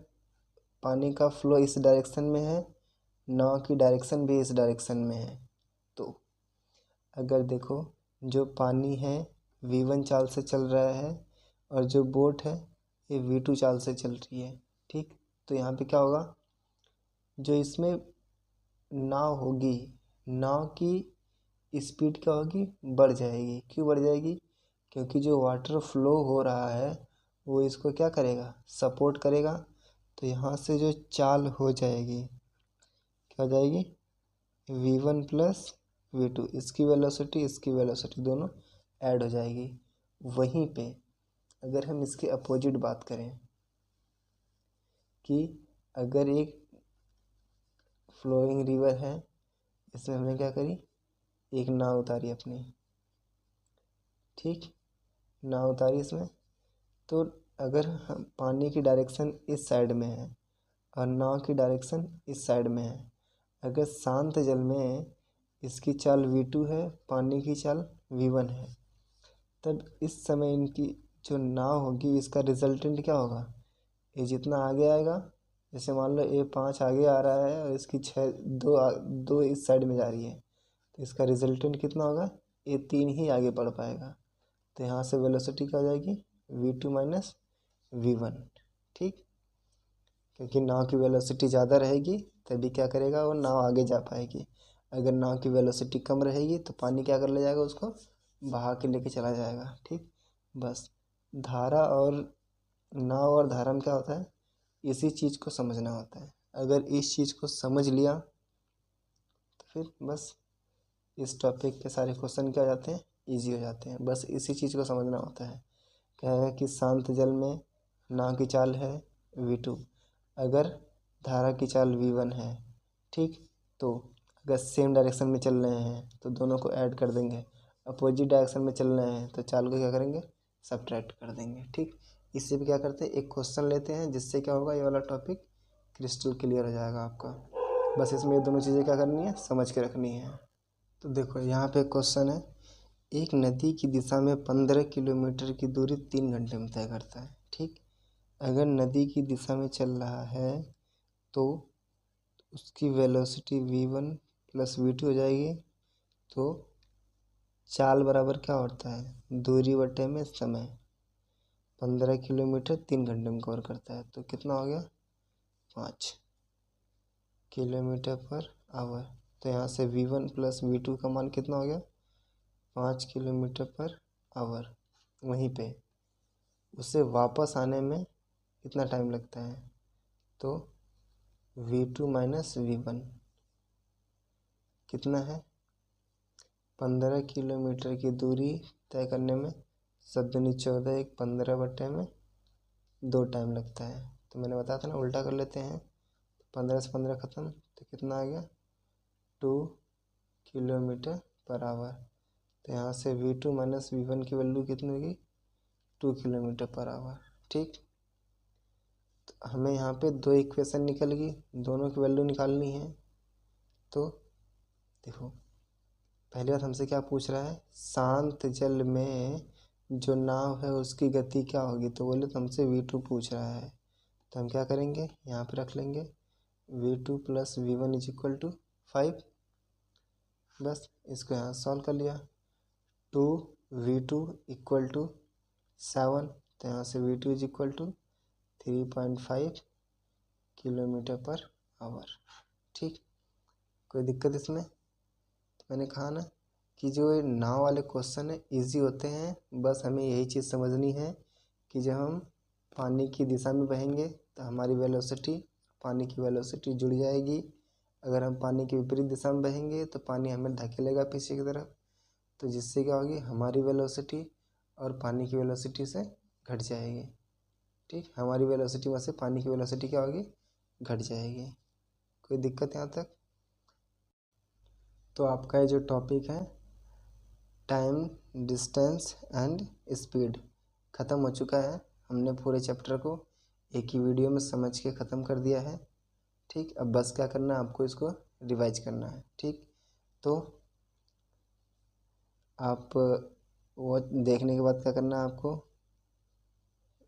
पानी का फ्लो इस डायरेक्शन में है, नाव की डायरेक्शन भी इस डायरेक्शन में है, तो अगर देखो जो पानी है v1 चाल से चल रहा है और जो बोट है ये v2 चाल से चल रही है। ठीक, तो यहाँ पे क्या होगा, जो इसमें नाव होगी, नाव की स्पीड क्या होगी, बढ़ जाएगी। क्यों बढ़ जाएगी, क्योंकि जो वाटर फ्लो हो रहा है वो इसको क्या करेगा, सपोर्ट करेगा। तो यहाँ से जो चाल हो जाएगी, क्या हो जाएगी, v1 प्लस v2, इसकी वेलोसिटी दोनों ऐड हो जाएगी। वहीं पे अगर हम इसके अपोजिट बात करें कि अगर एक फ्लोइंग रिवर है, इसमें हमने क्या करी, एक नाव उतारी अपनी। ठीक, नाव उतारी इसमें, तो अगर हम पानी की डायरेक्शन इस साइड में है और नाव की डायरेक्शन इस साइड में है, अगर शांत जल में इसकी चाल v2 है, पानी की चाल v1 है, तब इस समय इनकी जो नाव होगी इसका रिजल्टेंट क्या होगा, ये जितना आगे आएगा, जैसे मान लो A5 आगे आ रहा है और इसकी 2 इस साइड में जा रही है, तो इसका रिजल्टेंट कितना होगा, A3 ही आगे बढ़ पाएगा। तो यहाँ से वेलोसिटी क्या हो जाएगी, v2 माइनस v1। ठीक, क्योंकि नाव की वेलोसिटी ज़्यादा रहेगी तभी क्या करेगा, वो नाव आगे जा पाएगी। अगर नाव की वेलोसिटी कम रहेगी तो पानी क्या कर ले जाएगा, उसको बहा के लेके चला जाएगा। ठीक, बस धारा और नाव और धारा में क्या होता है, इसी चीज़ को समझना होता है। अगर इस चीज़ को समझ लिया तो फिर बस इस टॉपिक के सारे क्वेश्चन क्या हो जाते हैं, ईजी हो जाते हैं। बस इसी चीज़ को समझना होता है। क्या है कि शांत जल में नाव की चाल है v2, अगर धारा की चाल v1 है। ठीक, तो अगर सेम डायरेक्शन में चल रहे हैं तो दोनों को ऐड कर देंगे, अपोजिट डायरेक्शन में चल रहे हैं तो चाल को क्या करेंगे, सब्ट्रैक्ट कर देंगे। ठीक, इससे भी क्या करते हैं, एक क्वेश्चन लेते हैं जिससे क्या होगा, ये वाला टॉपिक क्रिस्टल क्लियर हो जाएगा आपका। बस इसमें ये दोनों चीज़ें क्या करनी है, समझ के रखनी है। तो देखो यहाँ पे क्वेश्चन है, एक नदी की दिशा में 15 किलोमीटर की दूरी 3 घंटे में तय करता है। ठीक, अगर नदी की दिशा में चल रहा है तो उसकी वेलोसिटी v1 प्लस v2 हो जाएगी। तो चाल बराबर क्या होता है, दूरी बटे में समय। 15 किलोमीटर 3 घंटे में कवर करता है, तो कितना हो गया, 5 किलोमीटर पर आवर। तो यहाँ से v1 प्लस v2 का मान कितना हो गया, 5 किलोमीटर पर आवर। वहीं पे उसे वापस आने में कितना टाइम लगता है, तो v2 माइनस v1 कितना है, 15 किलोमीटर की दूरी तय करने में 7×14 एक 15 बटे में 2 टाइम लगता है। तो मैंने बताया था ना, उल्टा कर लेते हैं, 15 से 15 ख़त्म, तो कितना आ गया, 2 किलोमीटर पर आवर। तो यहाँ से v2 माइनस v1 की वैल्यू कितनी होगी, 2 किलोमीटर पर आवर। ठीक, तो हमें यहाँ पे 2 इक्वेशन निकल गई, दोनों की वैल्यू निकालनी है। तो देखो, पहली बात हमसे क्या पूछ रहा है, शांत जल में जो नाव है उसकी गति क्या होगी, तो बोले तो हमसे v2 पूछ रहा है, तो हम क्या करेंगे, यहाँ पे रख लेंगे v2 plus v1 is equal to 5। बस इसको यहाँ सॉल्व कर लिया। 2v2 इक्वल टू 7, तो यहाँ से v2 is equal to 3.5 kilometre per hour. ठीक, कोई दिक्कत इसमें? तो मैंने कहा ना कि जो ये नाव वाले क्वेश्चन है इजी होते हैं, बस हमें यही चीज़ समझनी है कि जब हम पानी की दिशा में बहेंगे तो हमारी वेलोसिटी पानी की वेलोसिटी जुड़ जाएगी। अगर हम पानी की विपरीत दिशा में बहेंगे तो पानी हमें धकेलेगा पीछे की तरफ, तो जिससे क्या होगी, हमारी वेलोसिटी और पानी की वेलोसिटी से घट जाएगी। ठीक, हमारी वेलोसिटी में से पानी की वेलोसिटी क्या होगी, घट जाएगी। कोई दिक्कत यहाँ तक? तो आपका ये जो टॉपिक है टाइम, डिस्टेंस एंड स्पीड ख़त्म हो चुका है। हमने पूरे चैप्टर को एक ही वीडियो में समझ के ख़त्म कर दिया है। ठीक, अब बस क्या करना है, आपको इसको रिवाइज करना है। ठीक, तो आप वो देखने के बाद क्या करना है, आपको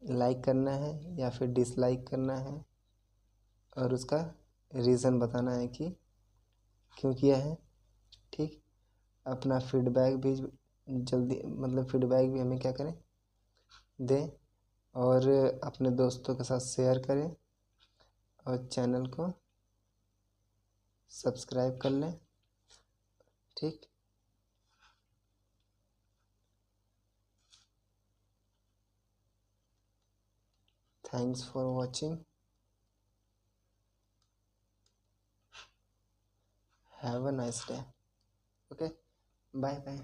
लाइक करना है या फिर डिसलाइक करना है और उसका रीज़न बताना है कि क्यों किया है। ठीक, अपना फीडबैक भी जल्दी, मतलब फीडबैक भी हमें क्या करें, दें, और अपने दोस्तों के साथ शेयर करें और चैनल को सब्सक्राइब कर लें। ठीक, thanks for watching, have a nice day. Okay, bye bye.